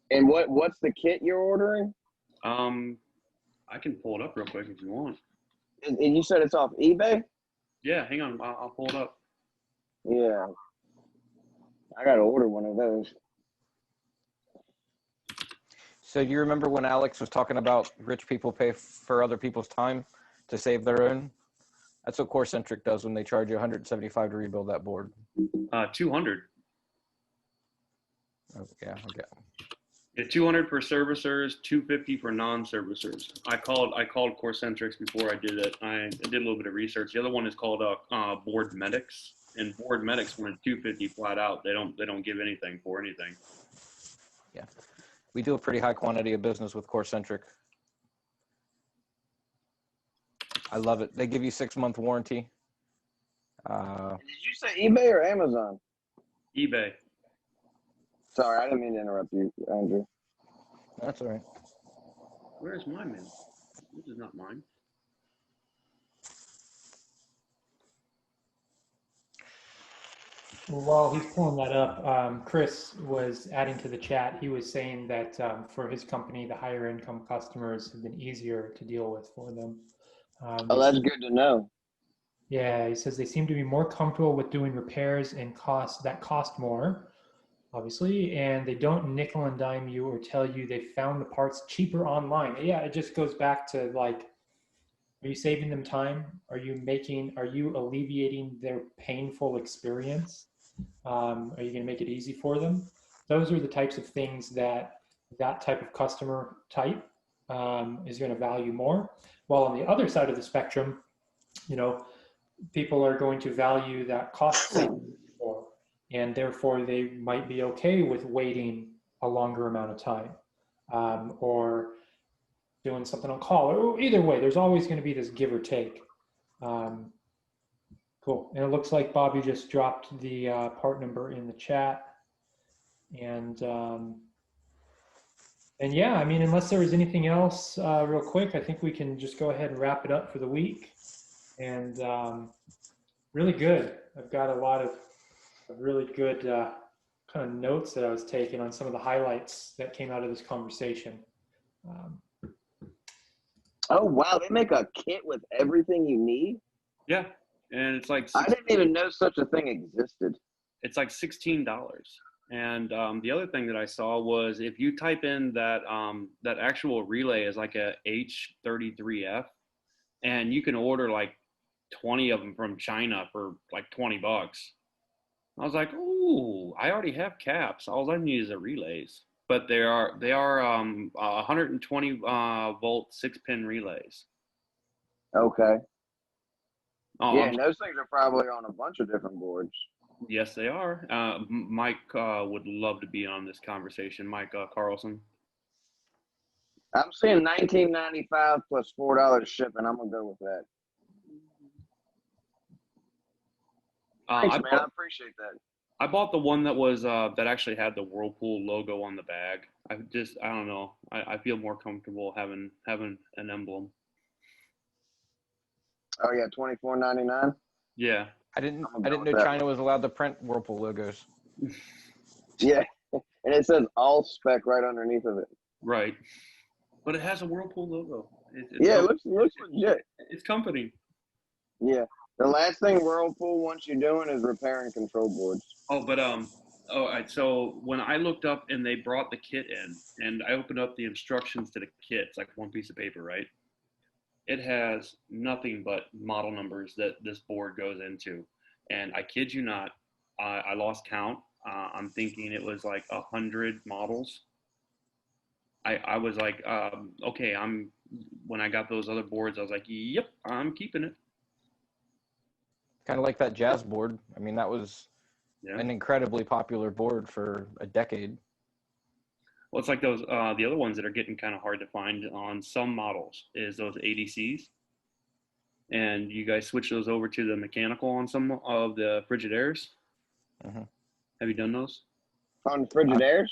And what's the kit you're ordering? I can pull it up real quick if you want. And you said it's off eBay? Yeah, hang on. I'll pull it up. Yeah. I got to order one of those. So you remember when Alex was talking about rich people pay for other people's time to save their own? That's what Corecentric does when they charge you $175 to rebuild that board. 200. Oh, yeah, okay. Yeah, 200 for servicers, 250 for non-servicers. I called Corecentrics before I did it. I did a little bit of research. The other one is called Board Medics, and Board Medics wanted 250 flat out. They don't give anything for anything. Yeah, we do a pretty high quantity of business with Corecentric. I love it. They give you 6-month warranty. Did you say eBay or Amazon? eBay. Sorry, I didn't mean to interrupt you, Andrew. That's all right. Where's mine, man? This is not mine. While he's pulling that up, Chris was adding to the chat. He was saying that for his company, the higher income customers have been easier to deal with for them. That's good to know. Yeah, he says they seem to be more comfortable with doing repairs and cost more. obviously, and they don't nickel and dime you or tell you they found the parts cheaper online. Yeah, it just goes back to like, are you saving them time? Are you alleviating their painful experience? Are you going to make it easy for them? Those are the types of things that type of customer type is going to value more. While on the other side of the spectrum, you know, people are going to value that cost saving more, and therefore they might be okay with waiting a longer amount of time, or doing something on call, or either way, there's always going to be this give or take. Cool. And it looks like Bobby just dropped the part number in the chat. And yeah, I mean, unless there was anything else real quick, I think we can just go ahead and wrap it up for the week. And really good. I've got a lot of really good kind of notes that I was taking on some of the highlights that came out of this conversation. Oh, wow. They make a kit with everything you need? Yeah. And it's like, I didn't even know such a thing existed. it's like $16. And the other thing that I saw was if you type in that that actual relay is like a H33F, and you can order like 20 of them from China for like $20. I was like, ooh, I already have caps. All I need is a relays. But they are 120 volt 6-pin relays. Okay. Oh, Yeah, and those things are probably on a bunch of different boards. yes, they are. Mike would love to be on this conversation. Mike Carlson. I'm seeing $19.95 plus $4 shipping. I'm gonna go with that. Thanks, man. I appreciate that. I bought the one that was that actually had the Whirlpool logo on the bag. I don't know. I feel more comfortable having an emblem. Oh yeah, $24.99. Yeah. I didn't know China was allowed to print Whirlpool logos. Yeah, and it says all spec right underneath of it. Right. But it has a Whirlpool logo. Yeah, it looks legit. It's company. Yeah. The last thing Whirlpool wants you doing is repairing control boards. Oh, but so when I looked up and they brought the kit in, and I opened up the instructions to the kit, it's like one piece of paper, right? It has nothing but model numbers that this board goes into, and I kid you not, I lost count. I'm thinking it was like 100 models. I was like, okay, when I got those other boards, I was like, yep, I'm keeping it. Kind of like that jazz board. I mean, that was an incredibly popular board for a decade. Well, it's like those the other ones that are getting kind of hard to find on some models is those ADCs. And you guys switch those over to the mechanical on some of the Frigidaires. Mm-hmm. Have you done those? On Frigidaires?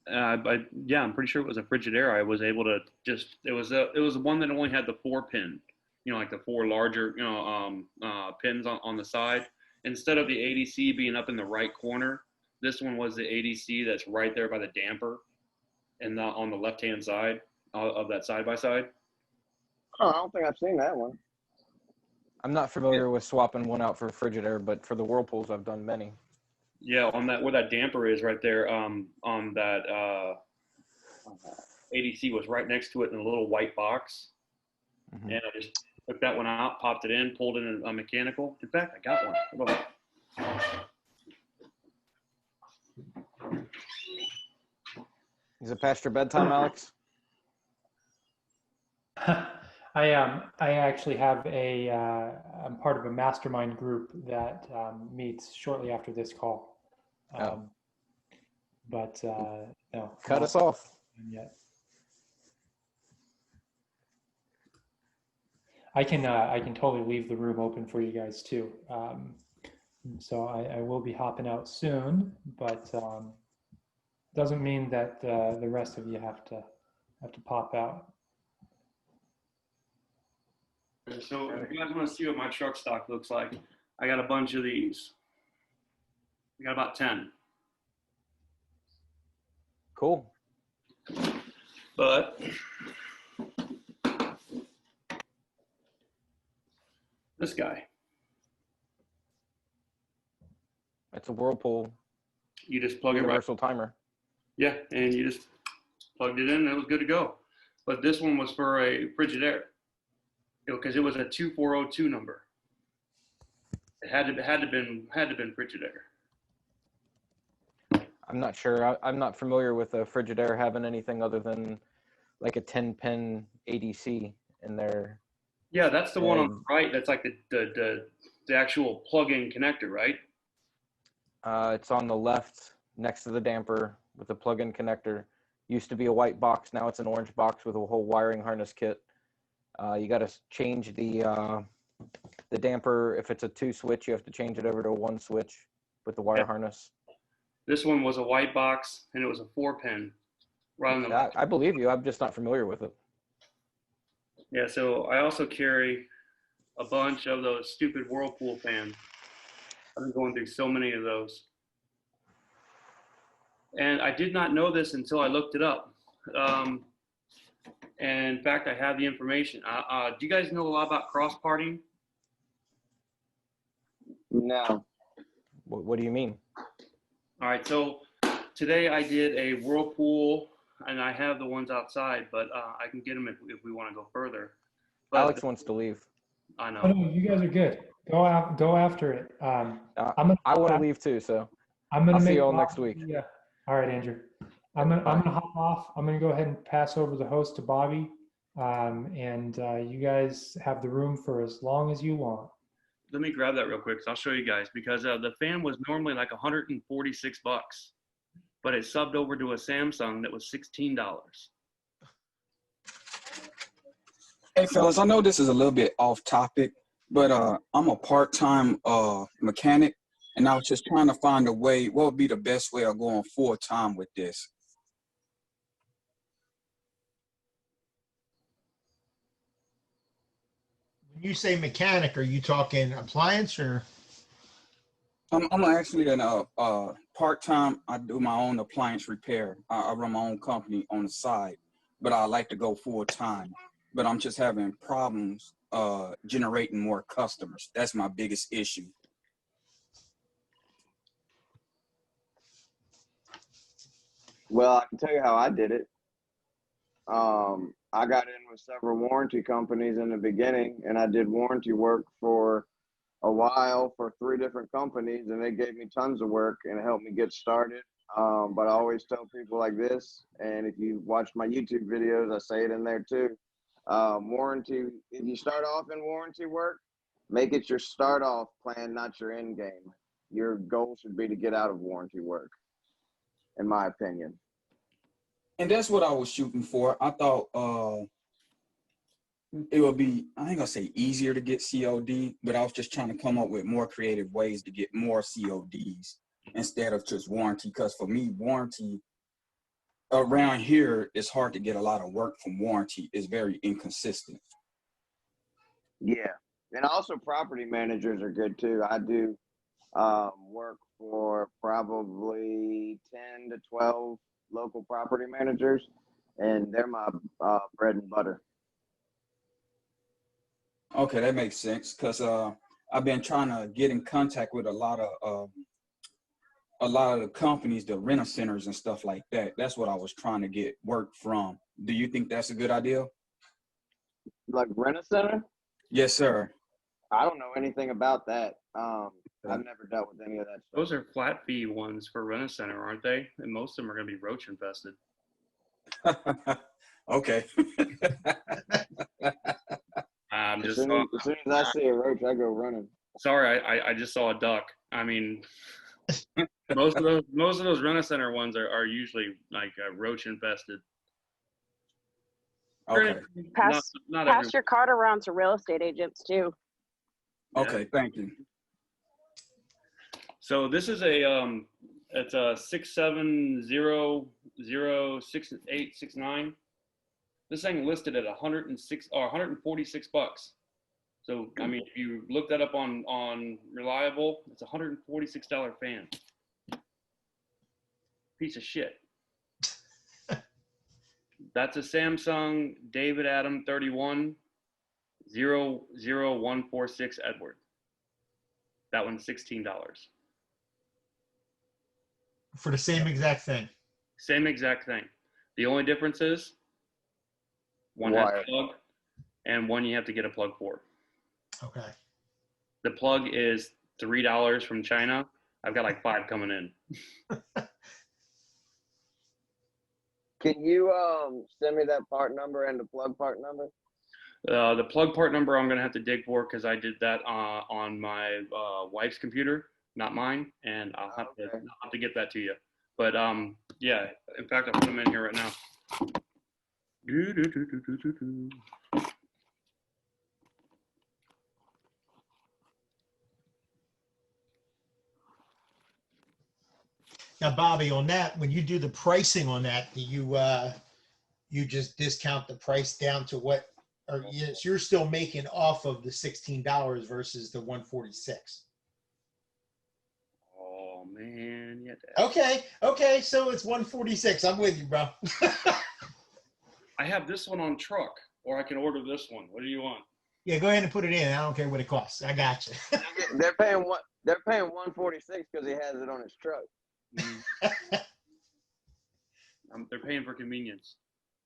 Yeah, I'm pretty sure it was a Frigidaire. I was able to it was one that only had the 4-pin, like the 4 larger, pins on the side. Instead of the ADC being up in the right corner, this one was the ADC that's right there by the damper and on the left-hand side of that side-by-side. Oh, I don't think I've seen that one. I'm not familiar with swapping one out for a Frigidaire, but for the Whirlpools, I've done many. Yeah, on that where that damper is right there, on that ADC was right next to it in a little white box. Mm-hmm. And I just took that one out, popped it in, pulled in a mechanical. In fact, I got one. Hold on. Is it past your bedtime, Alex? I actually have I'm part of a mastermind group that meets shortly after this call. But no. Cut us off. Yet. I can totally leave the room open for you guys too. So I will be hopping out soon, but doesn't mean that the rest of you have to pop out. So if you guys want to see what my truck stock looks like, I got a bunch of these. I got about 10. Cool. But this guy. It's a Whirlpool. You just plug it right. Universal timer. Yeah, and you just plugged it in and it was good to go. But this one was for a Frigidaire, because it was a 2402 number. It had to been Frigidaire. I'm not sure. I'm not familiar with a Frigidaire having anything other than like a 10-pin ADC in there. Yeah, that's the one on the right. That's like the actual plug-in connector, right? It's on the left next to the damper with the plug-in connector. Used to be a white box. Now it's an orange box with a whole wiring harness kit. You got to change the damper. If it's a 2-switch, you have to change it over to a 1-switch with the wire harness. This one was a white box and it was a 4-pin. Right on the left. I believe you. I'm just not familiar with it. Yeah, so I also carry a bunch of those stupid Whirlpool fans. I've been going through so many of those. And I did not know this until I looked it up. And in fact, I have the information. Do you guys know a lot about cross-parting? No. What do you mean? All right, so today I did a Whirlpool, and I have the ones outside, but I can get them if we want to go further. But Alex wants to leave. I know. Oh, no, you guys are good. Go after it. I want to leave too, so I'll see you all next week. Yeah. All right, Andrew. I'm gonna hop off. I'm gonna go ahead and pass over the host to Bobby, and you guys have the room for as long as you want. Let me grab that real quick, so I'll show you guys, because the fan was normally like $146, but it subbed over to a Samsung that was $16. Hey fellas, I know this is a little bit off topic, but I'm a part-time mechanic, and I was just trying to find a way, what would be the best way of going full-time with this? When you say mechanic, are you talking appliance or? I'm actually in a part-time. I do my own appliance repair. I run my own company on the side, but I like to go full-time. But I'm just having problems generating more customers. That's my biggest issue. Well, I can tell you how I did it. I got in with several warranty companies in the beginning, and I did warranty work for a while for 3 different companies, and they gave me tons of work and it helped me get started. But I always tell people like this, and if you watch my YouTube videos, I say it in there too. Warranty, if you start off in warranty work, make it your start off plan, not your end game. Your goal should be to get out of warranty work, in my opinion. And that's what I was shooting for. I thought it would be, I ain't gonna say easier to get COD, but I was just trying to come up with more creative ways to get more CODs instead of just warranty. Because for me, warranty around here, it's hard to get a lot of work from warranty. It's very inconsistent. Yeah. And also property managers are good too. I do work for probably 10 to 12 local property managers, and they're my bread and butter. Okay, that makes sense, because I've been trying to get in contact with a lot of the companies, the renter centers and stuff like that. That's what I was trying to get work from. Do you think that's a good idea? Like rent-a-center? Yes, sir. I don't know anything about that. I've never dealt with any of that stuff. Those are flat fee ones for Rent-A-Center, aren't they? And most of them are going to be roach infested. Okay. As soon as I see a roach, I go running. Sorry, I just saw a duck. I mean, most of those Rent-A-Center ones are usually like roach infested. Okay. Pass your card around to real estate agents too. Okay, thank you. So this is it's a 670066869. This thing listed at $146. So I mean, if you look that up on Reliable, it's a $146 fan. Piece of shit. That's a Samsung David Adam 31 00146 Edward. That one's $16. For the same exact thing. Same exact thing. The only difference is one has Wire. a plug and one you have to get a plug for. Okay. The plug is $3 from China. I've got like 5 coming in. Can you send me that part number and the plug part number? The plug part number I'm gonna have to dig for because I did that on my wife's computer, not mine, and I'll have to get that to you. But yeah, in fact, I'll put them in here right now. Now, Bobby, on that, when you do the pricing on that, do you just discount the price down to what? Or yes, you're still making off of the $16 versus the 146. Oh man, yeah. Okay, so it's 146. I'm with you, bro. I have this one on truck, or I can order this one. What do you want? Yeah, go ahead and put it in. I don't care what it costs. I got you. They're paying 146 because he has it on his truck. They're paying for convenience.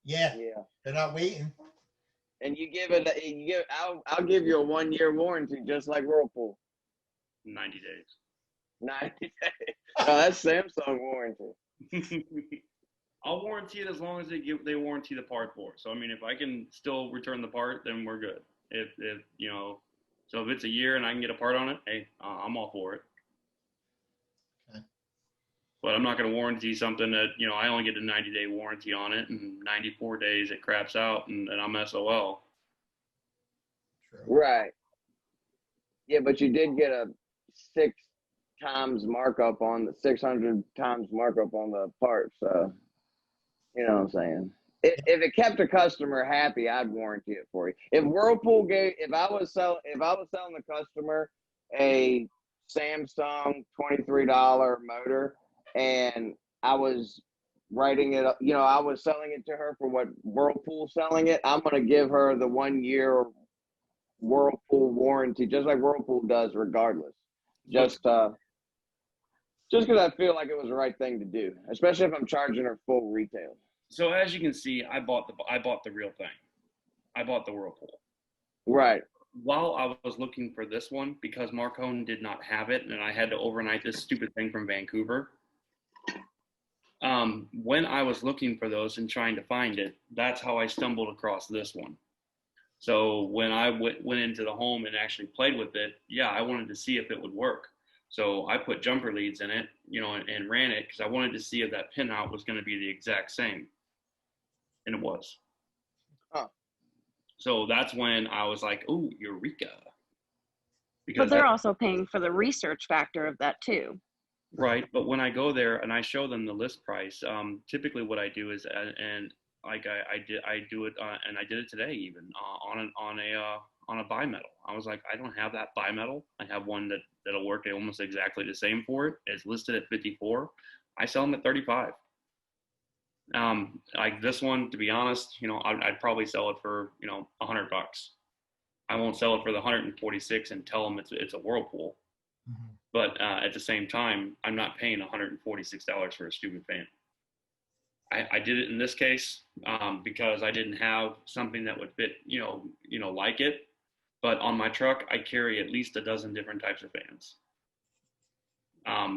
Yeah, Yeah. they're not waiting. And I'll give you a 1-year warranty, just like Whirlpool. 90 days. 90 days. Oh, that's Samsung warranty. I'll warranty it as long as they warranty the part for it. So I mean, if I can still return the part, then we're good. If you know, so if it's a year and I can get a part on it, hey, I'm all for it. Okay. But I'm not going to warranty something that, you know, I only get a 90-day warranty on it, and 94 days it craps out, and I'm SOL. True. Right. Yeah, but you did get a 600 times markup on the part. So, you know what I'm saying? If it kept a customer happy, I'd warranty it for you. If Whirlpool if I was selling the customer a Samsung $23 motor, and I was writing it up, you know, I was selling it to her for what Whirlpool's selling it, I'm going to give her the 1-year Whirlpool warranty, just like Whirlpool does, regardless. Just because I feel like it was the right thing to do, especially if I'm charging her full retail. So as you can see, I bought the real thing. I bought the Whirlpool. Right. While I was looking for this one, because Marcone did not have it, and I had to overnight this stupid thing from Vancouver. When I was looking for those and trying to find it, that's how I stumbled across this one. So when I went into the home and actually played with it, yeah, I wanted to see if it would work. So I put jumper leads in it, you know, and ran it because I wanted to see if that pinout was going to be the exact same. And it was. Huh. So that's when I was like, "Ooh, eureka!" But they're also paying for the research factor of that too. Right, but when I go there and I show them the list price, typically what I do is, and like I do it, and I did it today even on a bimetal. I was like, I don't have that bimetal. I have one that'll work almost exactly the same for it. It's listed at 54. I sell them at 35. Like this one, to be honest, you know, I'd probably sell it for, you know, $100. I won't sell it for the 146 and tell them it's a Whirlpool. Mm-hmm. But at the same time, I'm not paying $146 for a stupid fan. I did it in this case because I didn't have something that would fit, you know, like it. But on my truck, I carry at least a dozen different types of fans.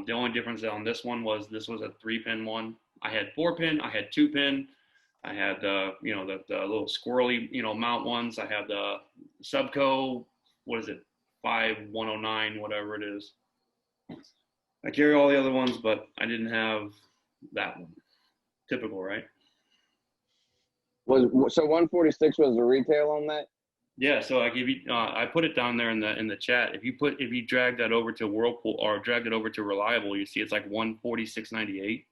The only difference on this one was this was a 3-pin one. I had 4-pin, I had 2-pin, I had the little squirrely, you know, mount ones. I had the Subco, what is it, 5109, whatever it is. I carry all the other ones, but I didn't have that one. Typical, right? So 146 was the retail on that? Yeah, so I give you, I put it down there in the chat. If you drag that over to Whirlpool or drag it over to Reliable, you see it's like $146.98.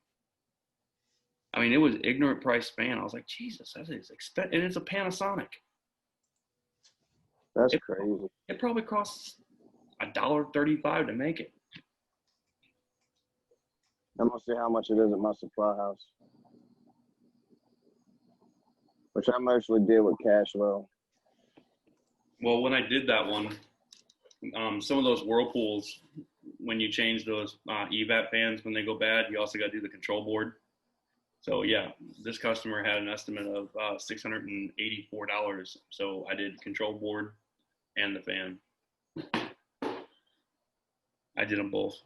I mean, it was ignorant price fan. I was like, Jesus, that is expensive, and it's a Panasonic. That's crazy. It probably costs $1.35 to make it. I'm gonna see how much it is at my supply house, which I mostly deal with cash flow. Well, when I did that one, some of those Whirlpools, when you change those EVAP fans when they go bad, you also got to do the control board. So yeah, this customer had an estimate of $684. So I did control board and the fan. I did them both.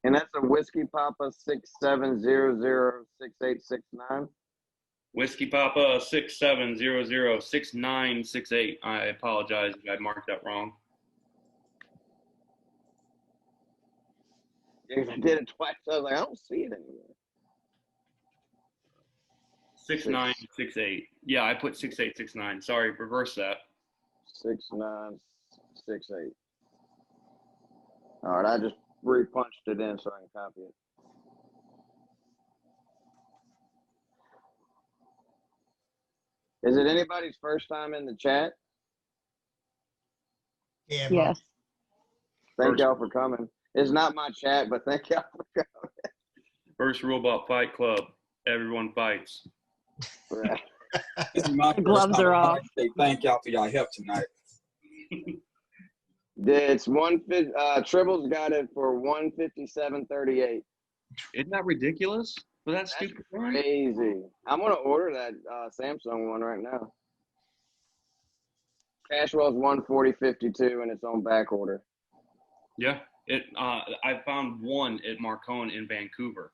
And that's a Whiskey Papa 67006869. Whiskey Papa 67006968. I apologize if I marked that wrong. Yeah, I did it twice. I was like, I don't see it anywhere. 6968. Yeah, I put 6869. Sorry, reverse that. 6968. All right, I just re-punched it in so I can copy it. Is it anybody's first time in the chat? Yeah. Yes. Thank y'all for coming. It's not my chat, but thank y'all for coming. First rule about Fight Club: everyone fights. Right. This is my The gloves first time. are I'd off. like to say thank y'all for y'all help tonight. It's Tribble's got it for $157.38. Isn't that ridiculous for that stupid thing? Crazy. I'm gonna order that Samsung one right now. Cashwell's $140.52 and it's on back order. Yeah, I found one at Marcone in Vancouver.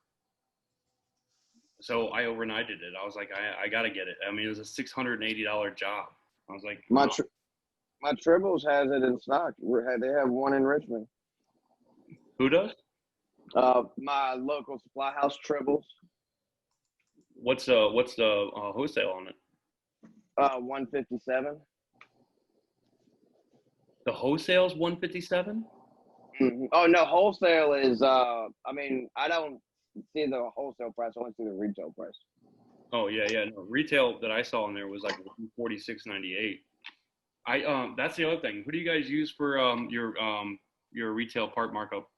So I overnighted it. I was like, I gotta get it. I mean, it was a $680 job. I was like, My Tribbles has it in stock. They have one in Richmond. who does? My local supply house, Tribbles. What's the wholesale on it? $157. The wholesale's $157. Mm-hmm. Oh no, wholesale is. I mean, I don't see the wholesale price. I only see the retail price. Oh yeah. No, retail that I saw in there was like $146.98. That's the other thing. Who do you guys use for your retail part markup?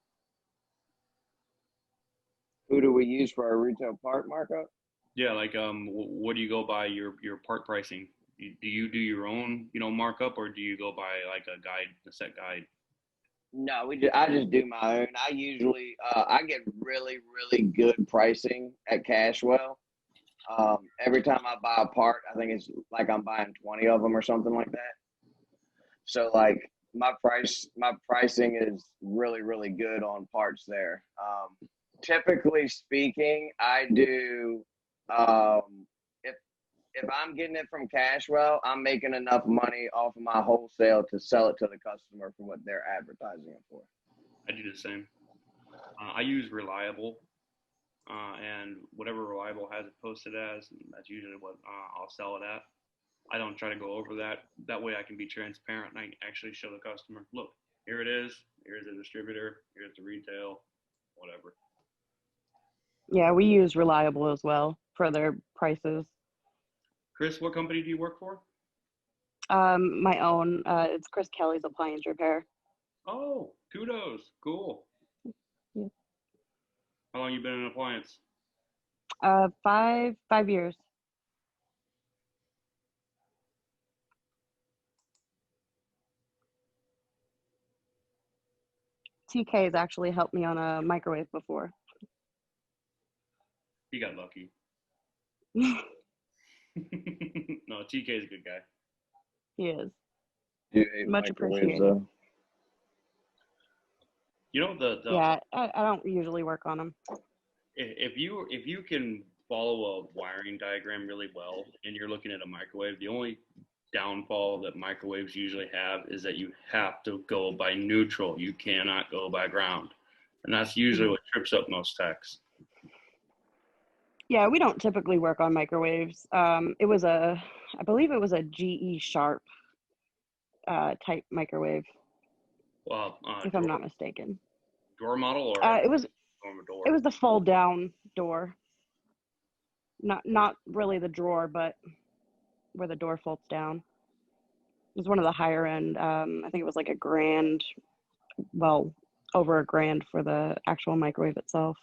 Who do we use for our retail part markup? Yeah, like what do you go by your part pricing? Do you do your own markup, or do you go by like a set guide? No, I just do my own. I usually I get really good pricing at Cashwell. Every time I buy a part, I think it's like I'm buying 20 of them or something like that. So like my pricing is really good on parts there. Typically speaking, I do if I'm getting it from Cashwell, I'm making enough money off of my wholesale to sell it to the customer for what they're advertising it for. I do the same. I use Reliable, and whatever Reliable has it posted as, that's usually what I'll sell it at. I don't try to go over that. That way I can be transparent and I can actually show the customer, look, here it is. Here's the distributor. Here's the retail, whatever. Yeah, we use Reliable as well for their prices. Chris, what company do you work for? My own. It's Chris Kelly's Appliance Repair. Oh, kudos. Cool. Yeah. How long you been in appliance? 5 years. TK has actually helped me on a microwave before. He got lucky. No, TK is a good guy. He is. You hate Much microwaves, appreciated. though. You know Yeah, I don't usually work on them. if you can follow a wiring diagram really well and you're looking at a microwave, the only downfall that microwaves usually have is that you have to go by neutral. You cannot go by ground. And that's usually what trips up most techs. Yeah, we don't typically work on microwaves. I believe it was a GE Sharp type microwave, Well, if I'm not mistaken. door model or It was normal door? It was the fold down door. Not really the drawer, but where the door folds down. It was one of the higher end. I think it was like $1,000, well, over $1,000 for the actual microwave itself.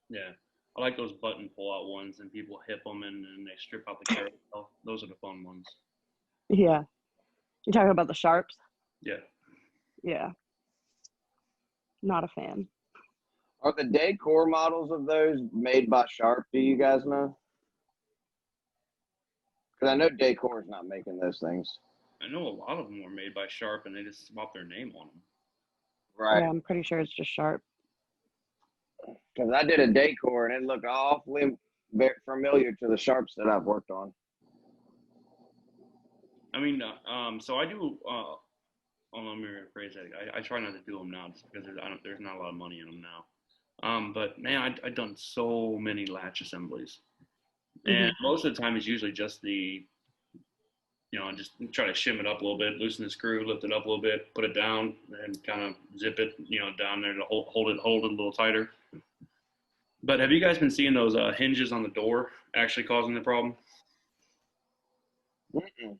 Yeah, I like those button pull out ones, and people hip them and then they strip out the carousel. Those are the fun ones. Yeah. You're talking about the Sharps? Yeah. Yeah. Not a fan. Are the decor models of those made by Sharp? Do you guys know? Because I know Decor is not making those things. I know a lot of them were made by Sharp, and they just swapped their name on them. Right. Yeah, I'm pretty sure it's just Sharp. Because I did a Decor, and it looked awfully very familiar to the Sharps that I've worked on. I mean, so I do. Let me rephrase that. I try not to do them now just because there's not a lot of money in them now. But man, I've done so many latch assemblies, and most of the time it's usually just just try to shim it up a little bit, loosen the screw, lift it up a little bit, put it down, and kind of zip it, down there to hold it a little tighter. But have you guys been seeing those hinges on the door actually causing the problem? Mm-mm.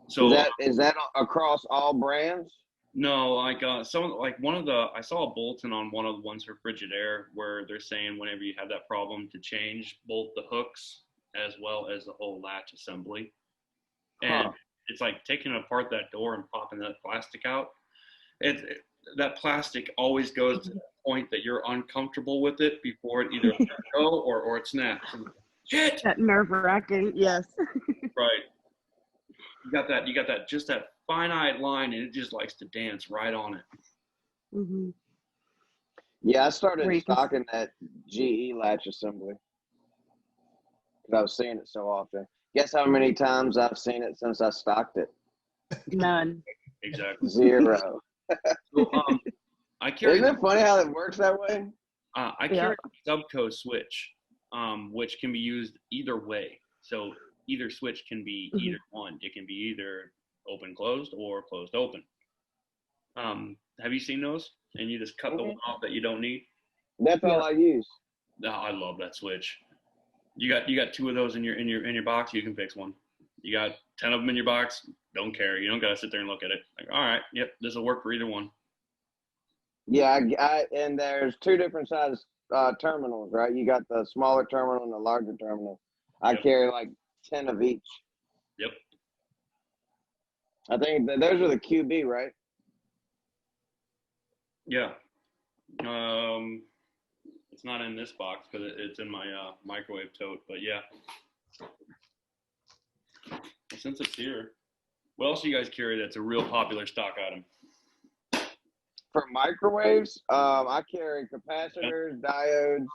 So is that across all brands? no, like I saw a bulletin on one of the ones for Frigidaire where they're saying whenever you have that problem to change both the hooks as well as the whole latch assembly. And it's like taking apart that door and popping that plastic out. That plastic always goes to the point that you're uncomfortable with it before it either lets go or it snaps. Shit! That nerve-wracking, yes. Right. You got that just that finite line, and it just likes to dance right on it. Mm-hmm. Yeah, I started stocking that GE latch assembly because I was seeing it so often. Guess how many times I've seen it since I stocked it? None. Exactly. 0. So, I carry. Isn't it funny how it works that way? I carry a subco switch, which can be used either way. So either switch can be either one. It can be either open closed or closed open. Have you seen those? And you just cut the one off that you don't need. That's all I use. No, I love that switch. You got 2 of those in your box. You can fix one. You got 10 of them in your box. Don't care. You don't gotta sit there and look at it. Like, all right, yep, this will work for either one. Yeah, and there's 2 different size terminals, right? You got the smaller terminal and the larger terminal. I carry like 10 of each. Yep. I think those are the QB, right? Yeah. It's not in this box because it's in my microwave tote, but yeah. Since it's here, what else do you guys carry that's a real popular stock item? For microwaves, I carry capacitors, diodes,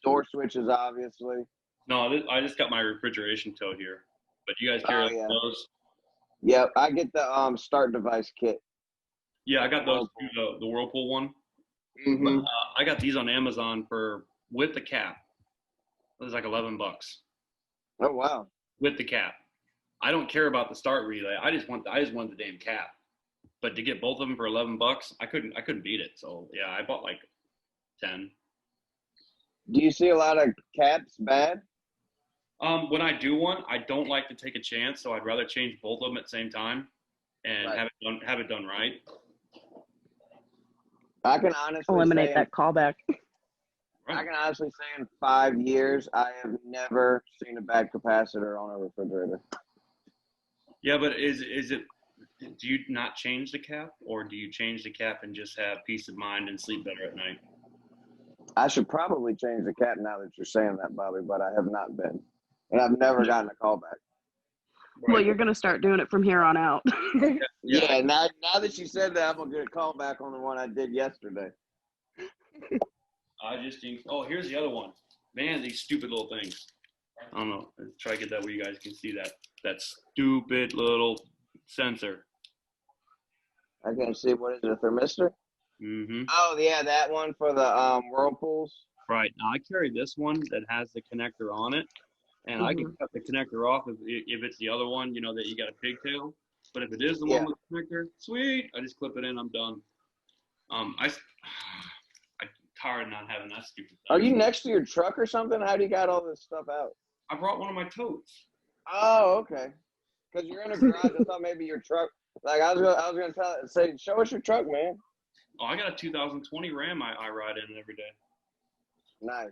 door switches, obviously. No, I just got my refrigeration tote here, but you guys carry those? Yep, I get the start device kit. Yeah, I got those, the Whirlpool one. But, I got these on Amazon with the cap. It was like $11. Oh wow! With the cap, I don't care about the start relay. I just want the damn cap. But to get both of them for $11, I couldn't beat it. So yeah, I bought like 10. Do you see a lot of caps bad? When I do one, I don't like to take a chance, so I'd rather change both of them at the same time and have it done right. I can honestly eliminate that callback. I can honestly say in 5 years, I have never seen a bad capacitor on a refrigerator. Yeah, but is it? Do you not change the cap, or do you change the cap and just have peace of mind and sleep better at night? I should probably change the cap now that you're saying that, Bobby, but I have not been, and I've never gotten a callback. Right. Well, you're going to start doing it from here on out. Yeah, now that you said that, I'm going to get a call back on the one I did yesterday. I just think, here's the other one. Man, these stupid little things. I don't know. Let's try to get that where you guys can see that stupid little sensor. I can't see. What is it, a thermistor? Mm-hmm. Oh, yeah, that one for the Whirlpools. Right. Now, I carry this one that has the connector on it. And I can cut the connector off if it's the other one, that you got a pigtail. But if it is the one with the connector, sweet. I just clip it in. I'm done. I'm tired of not having that stupid thing. Are you next to your truck or something? How do you got all this stuff out? I brought one of my totes. Oh, okay. Because you're in a garage. I thought maybe your truck. Like I was gonna say, show us your truck, man. Oh, I got a 2020 Ram I ride in every day. Nice.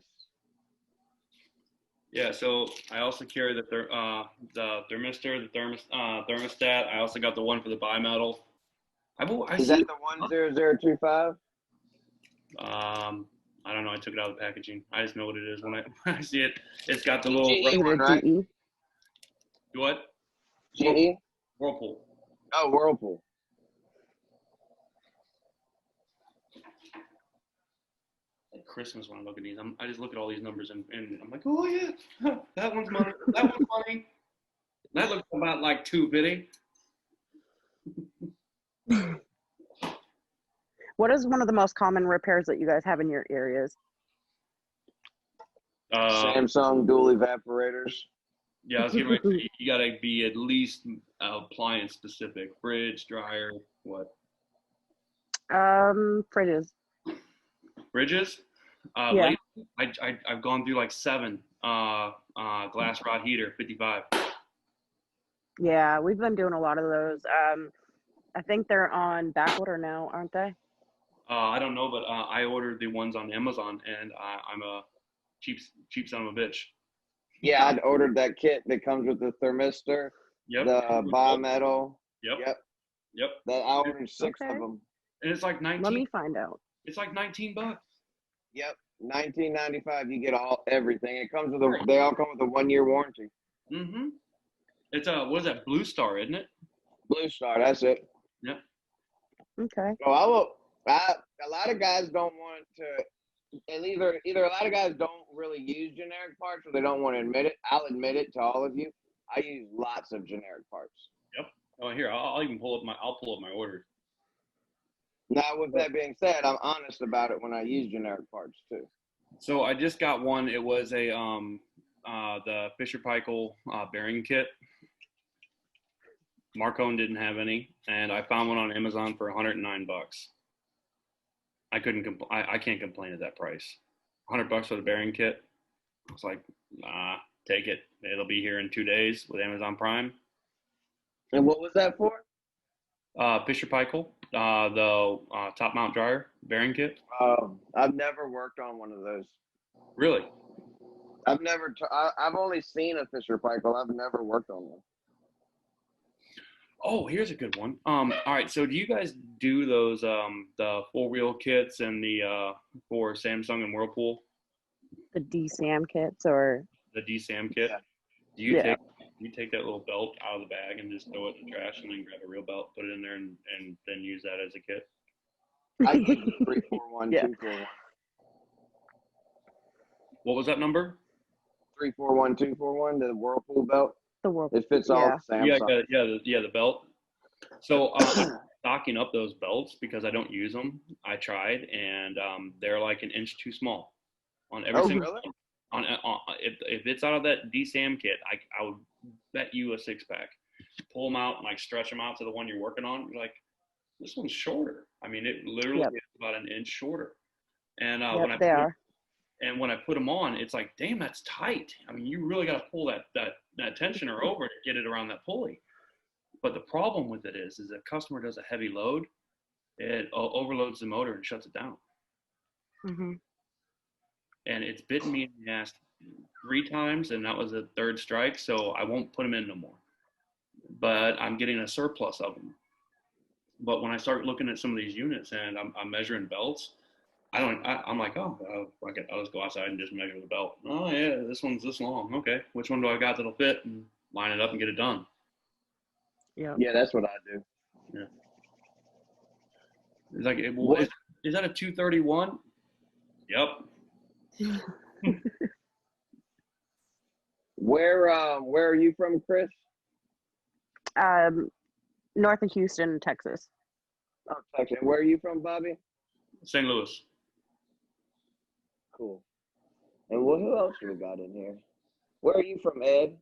Yeah, so I also carry the thermistor, the thermostat. I also got the one for the bimetal. I Is see. that the 10025? I don't know. I took it out of the packaging. I just know what it is when I see it. It's got the little GE Is it one, a right? DE? what? GE? Whirlpool. Oh, Whirlpool. Like Christmas when I look at these, I just look at all these numbers and I'm like, oh yeah, that one's money. That one's money. That looks about like 250. What is one of the most common repairs that you guys have in your areas? Samsung dual evaporators. Yeah, I was getting ready to say, you gotta be at least appliance specific. Fridge, dryer, what? Fridges. Fridges? Yeah. Lately, I've gone through like 7. Glass rod heater, 55. Yeah, we've been doing a lot of those. I think they're on back order now, aren't they? I don't know, but I ordered the ones on Amazon, and I'm a cheap son of a bitch. Yeah, I'd ordered that kit that comes with the thermistor, Yep. the bimetal. Yep. Yep. Yep. That I ordered 6 Okay. of them. And it's like 19. Let me find out. It's like $19. Yep. $19.95. You get everything. It comes with they all come with a 1-year warranty. Mm-hmm. It's what is that? Blue Star, isn't it? Blue Star. That's it. Yep. Okay. So a lot of guys don't want to. And either a lot of guys don't really use generic parts or they don't want to admit it. I'll admit it to all of you. I use lots of generic parts. Yep. Oh, here I'll even pull up my order. Now, with that being said, I'm honest about it when I use generic parts too. So I just got one. It was a the Fisher Paykel bearing kit. Marcone didn't have any, and I found one on Amazon for $109. I can't complain at that price. $100 for the bearing kit. I was like, take it. It'll be here in 2 days with Amazon Prime. And what was that for? Fisher Paykel, the top mount dryer bearing kit. I've never worked on one of those. Really? I've never. I've only seen a Fisher Paykel. I've never worked on one. Oh, here's a good one. All right. So do you guys do those the 4-wheel kits and the for Samsung and Whirlpool? The DSAM kits or The DSAM kit. Yeah. Do you take that little belt out of the bag and just throw it in the trash and then grab a real belt, put it in there, and then use that as a kit? I use the 341, Yeah. 241. What was that number? 341, 241, the Whirlpool belt. the world. It fits all Yeah. the Samsung. The belt. So I'm stocking up those belts because I don't use them. I tried, and they're like an inch too small on every Oh, single. really? On if it's out of that DSAM kit, I would bet you a 6-pack. Pull them out and like stretch them out to the one you're working on. You're like, this one's shorter. I mean, it literally Yep. is about an inch shorter. And Yep, they are. when I put them on, it's like, damn, that's tight. I mean, you really got to pull that tensioner over to get it around that pulley. But the problem with it is a customer does a heavy load, it overloads the motor and shuts it down. Mm-hmm. And it's bitten me in the ass 3 times, and that was the 3rd strike. So I won't put them in no more. But I'm getting a surplus of them. But when I start looking at some of these units and I'm measuring belts, I'm like, fuck it, I'll just go outside and just measure the belt. Oh yeah, this one's this long. Okay, which one do I got that'll fit? And line it up and get it done. Yeah. Yeah, that's what I do. Yeah. It's like, What? is that a 231? Yep. Where are you from, Chris? North of Houston, Texas. Oh, Texas. Where are you from, Bobby? St. Louis. Cool. And who else we got in here? Where are you from, Ed?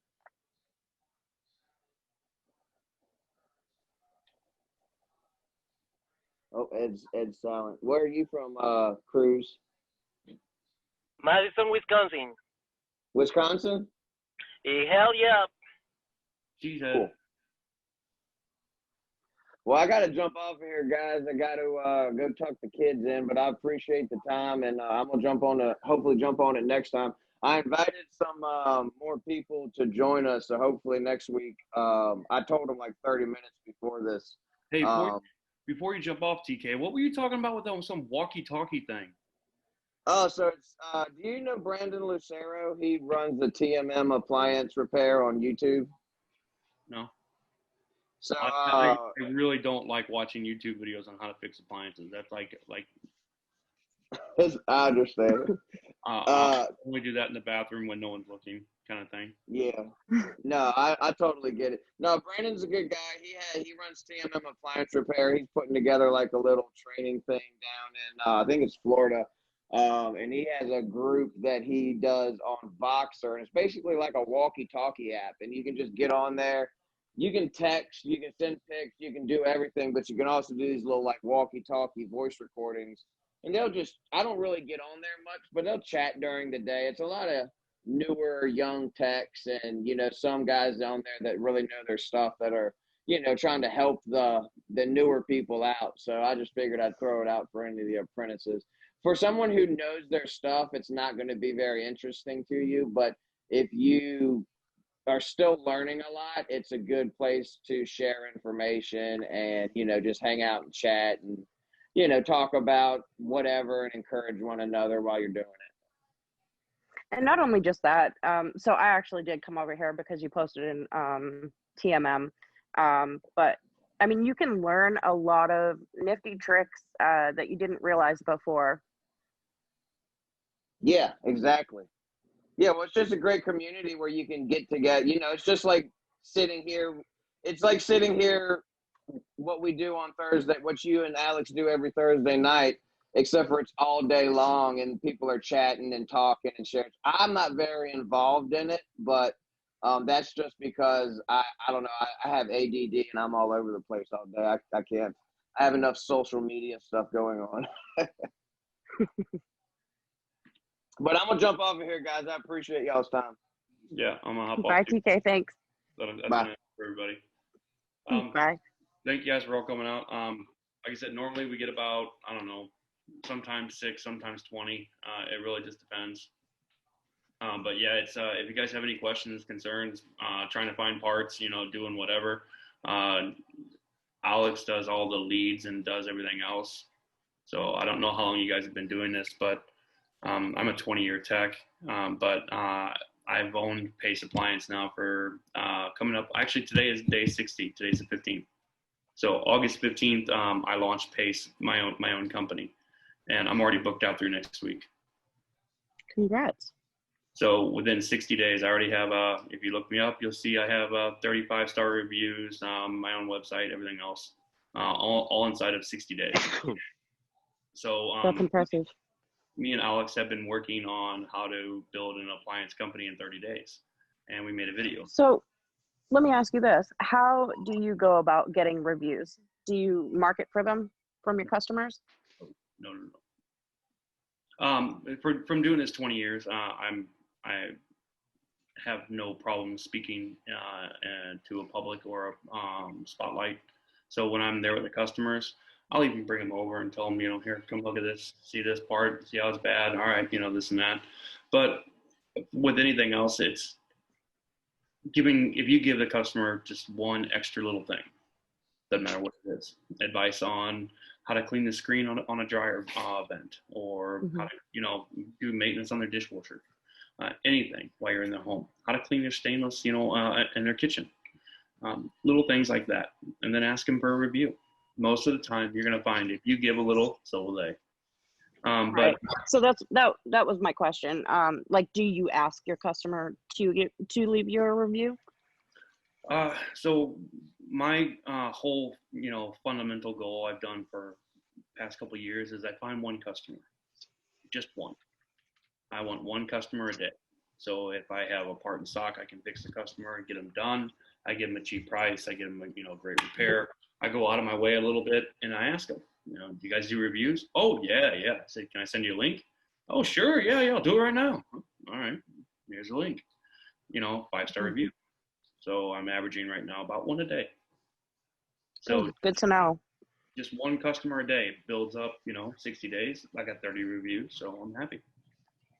Oh, Ed's silent. Where are you from, Cruz? Madison, Wisconsin. Wisconsin? Hell yeah. Jesus. Cool. Well, I got to jump off here, guys. I got to go tuck the kids in, but I appreciate the time, and I'm going to hopefully jump on it next time. I invited some more people to join us, so hopefully next week. I told them like 30 minutes before this. Hey, before you jump off, TK, what were you talking about with that, some walkie-talkie thing? Oh, so it's do you know Brandon Lucero? He runs the TMM appliance repair on YouTube. No. So I really don't like watching YouTube videos on how to fix appliances. That's like I understand. I only do that in the bathroom when no one's looking, kind of thing. Yeah. No, I totally get it. No, Brandon's a good guy. He runs TMM appliance repair. He's putting together like a little training thing down in I think it's Florida. And he has a group that he does on Voxer, and it's basically like a walkie-talkie app, and you can just get on there. You can text, you can send pics, you can do everything, but you can also do these little like walkie-talkie voice recordings. And they'll just, I don't really get on there much, but they'll chat during the day. It's a lot of newer young techs and, you know, some guys on there that really know their stuff that are, you know, trying to help the newer people out. So I just figured I'd throw it out for any of the apprentices. For someone who knows their stuff, it's not going to be very interesting to you, but if you are still learning a lot, it's a good place to share information and, you know, just hang out and chat and, you know, talk about whatever and encourage one another while you're doing it. And not only just that, so I actually did come over here because you posted in TMM, but I mean, you can learn a lot of nifty tricks that you didn't realize before. Yeah, exactly. Yeah, well, it's just a great community where you can get together. You know, it's just like sitting here. It's like sitting here, what we do on Thursday, what you and Alex do every Thursday night, except for it's all day long and people are chatting and talking and sharing. I'm not very involved in it, but that's just because I don't know. I have ADD and I'm all over the place all day. I can't. I have enough social media stuff going on. But I'm gonna jump off of here, guys. I appreciate y'all's time. Yeah, I'm gonna hop off. Bye, TK. Thanks. That's Bye. for everybody. Bye. Thank you guys for all coming out. Like I said, normally we get about, I don't know, sometimes 6, sometimes 20. It really just depends. But yeah, it's if you guys have any questions, concerns, trying to find parts, you know, doing whatever. Alex does all the leads and does everything else. So I don't know how long you guys have been doing this, but I'm a 20-year tech. But I've owned Pace Appliance now for coming up. Actually, today is day 60. Today's the 15th. So August 15th, I launched Pace, my own company, and I'm already booked out through next week. Congrats. So within 60 days, I already have, if you look me up, you'll see I have 35-star reviews, my own website, everything else, all inside of 60 days. So That's impressive. Me and Alex have been working on how to build an appliance company in 30 days, and we made a video. So let me ask you this. How do you go about getting reviews? Do you market for them from your customers? No. From doing this 20 years, I have no problem speaking to a public or a spotlight. So when I'm there with the customers, I'll even bring them over and tell them, you know, here, come look at this, see this part, see how it's bad. All right, you know, this and that. But with anything else, it's if you give the customer just one extra little thing, doesn't matter what it is, advice on how to clean the screen on a dryer vent, or how to, you know, do maintenance on their dishwasher, anything while you're in their home, how to clean their stainless, you know, in their kitchen, little things like that, and then ask them for a review. Most of the time, you're going to find if you give a little, so will they. Right. So that was my question. Like, do you ask your customer to leave you a review? So my whole, you know, fundamental goal I've done for the past couple of years is I find one customer, just one. I want one customer a day. So if I have a part in stock, I can fix the customer and get them done. I give them a cheap price. I give them a, you know, great repair. I go out of my way a little bit and I ask them, you know, do you guys do reviews? Oh, yeah. I say, can I send you a link? Oh, sure. Yeah, I'll do it right now. All right. Here's a link. You know, 5-star review. So I'm averaging right now about one a day. So good to know. Just one customer a day builds up, you know, 60 days. I got 30 reviews, so I'm happy.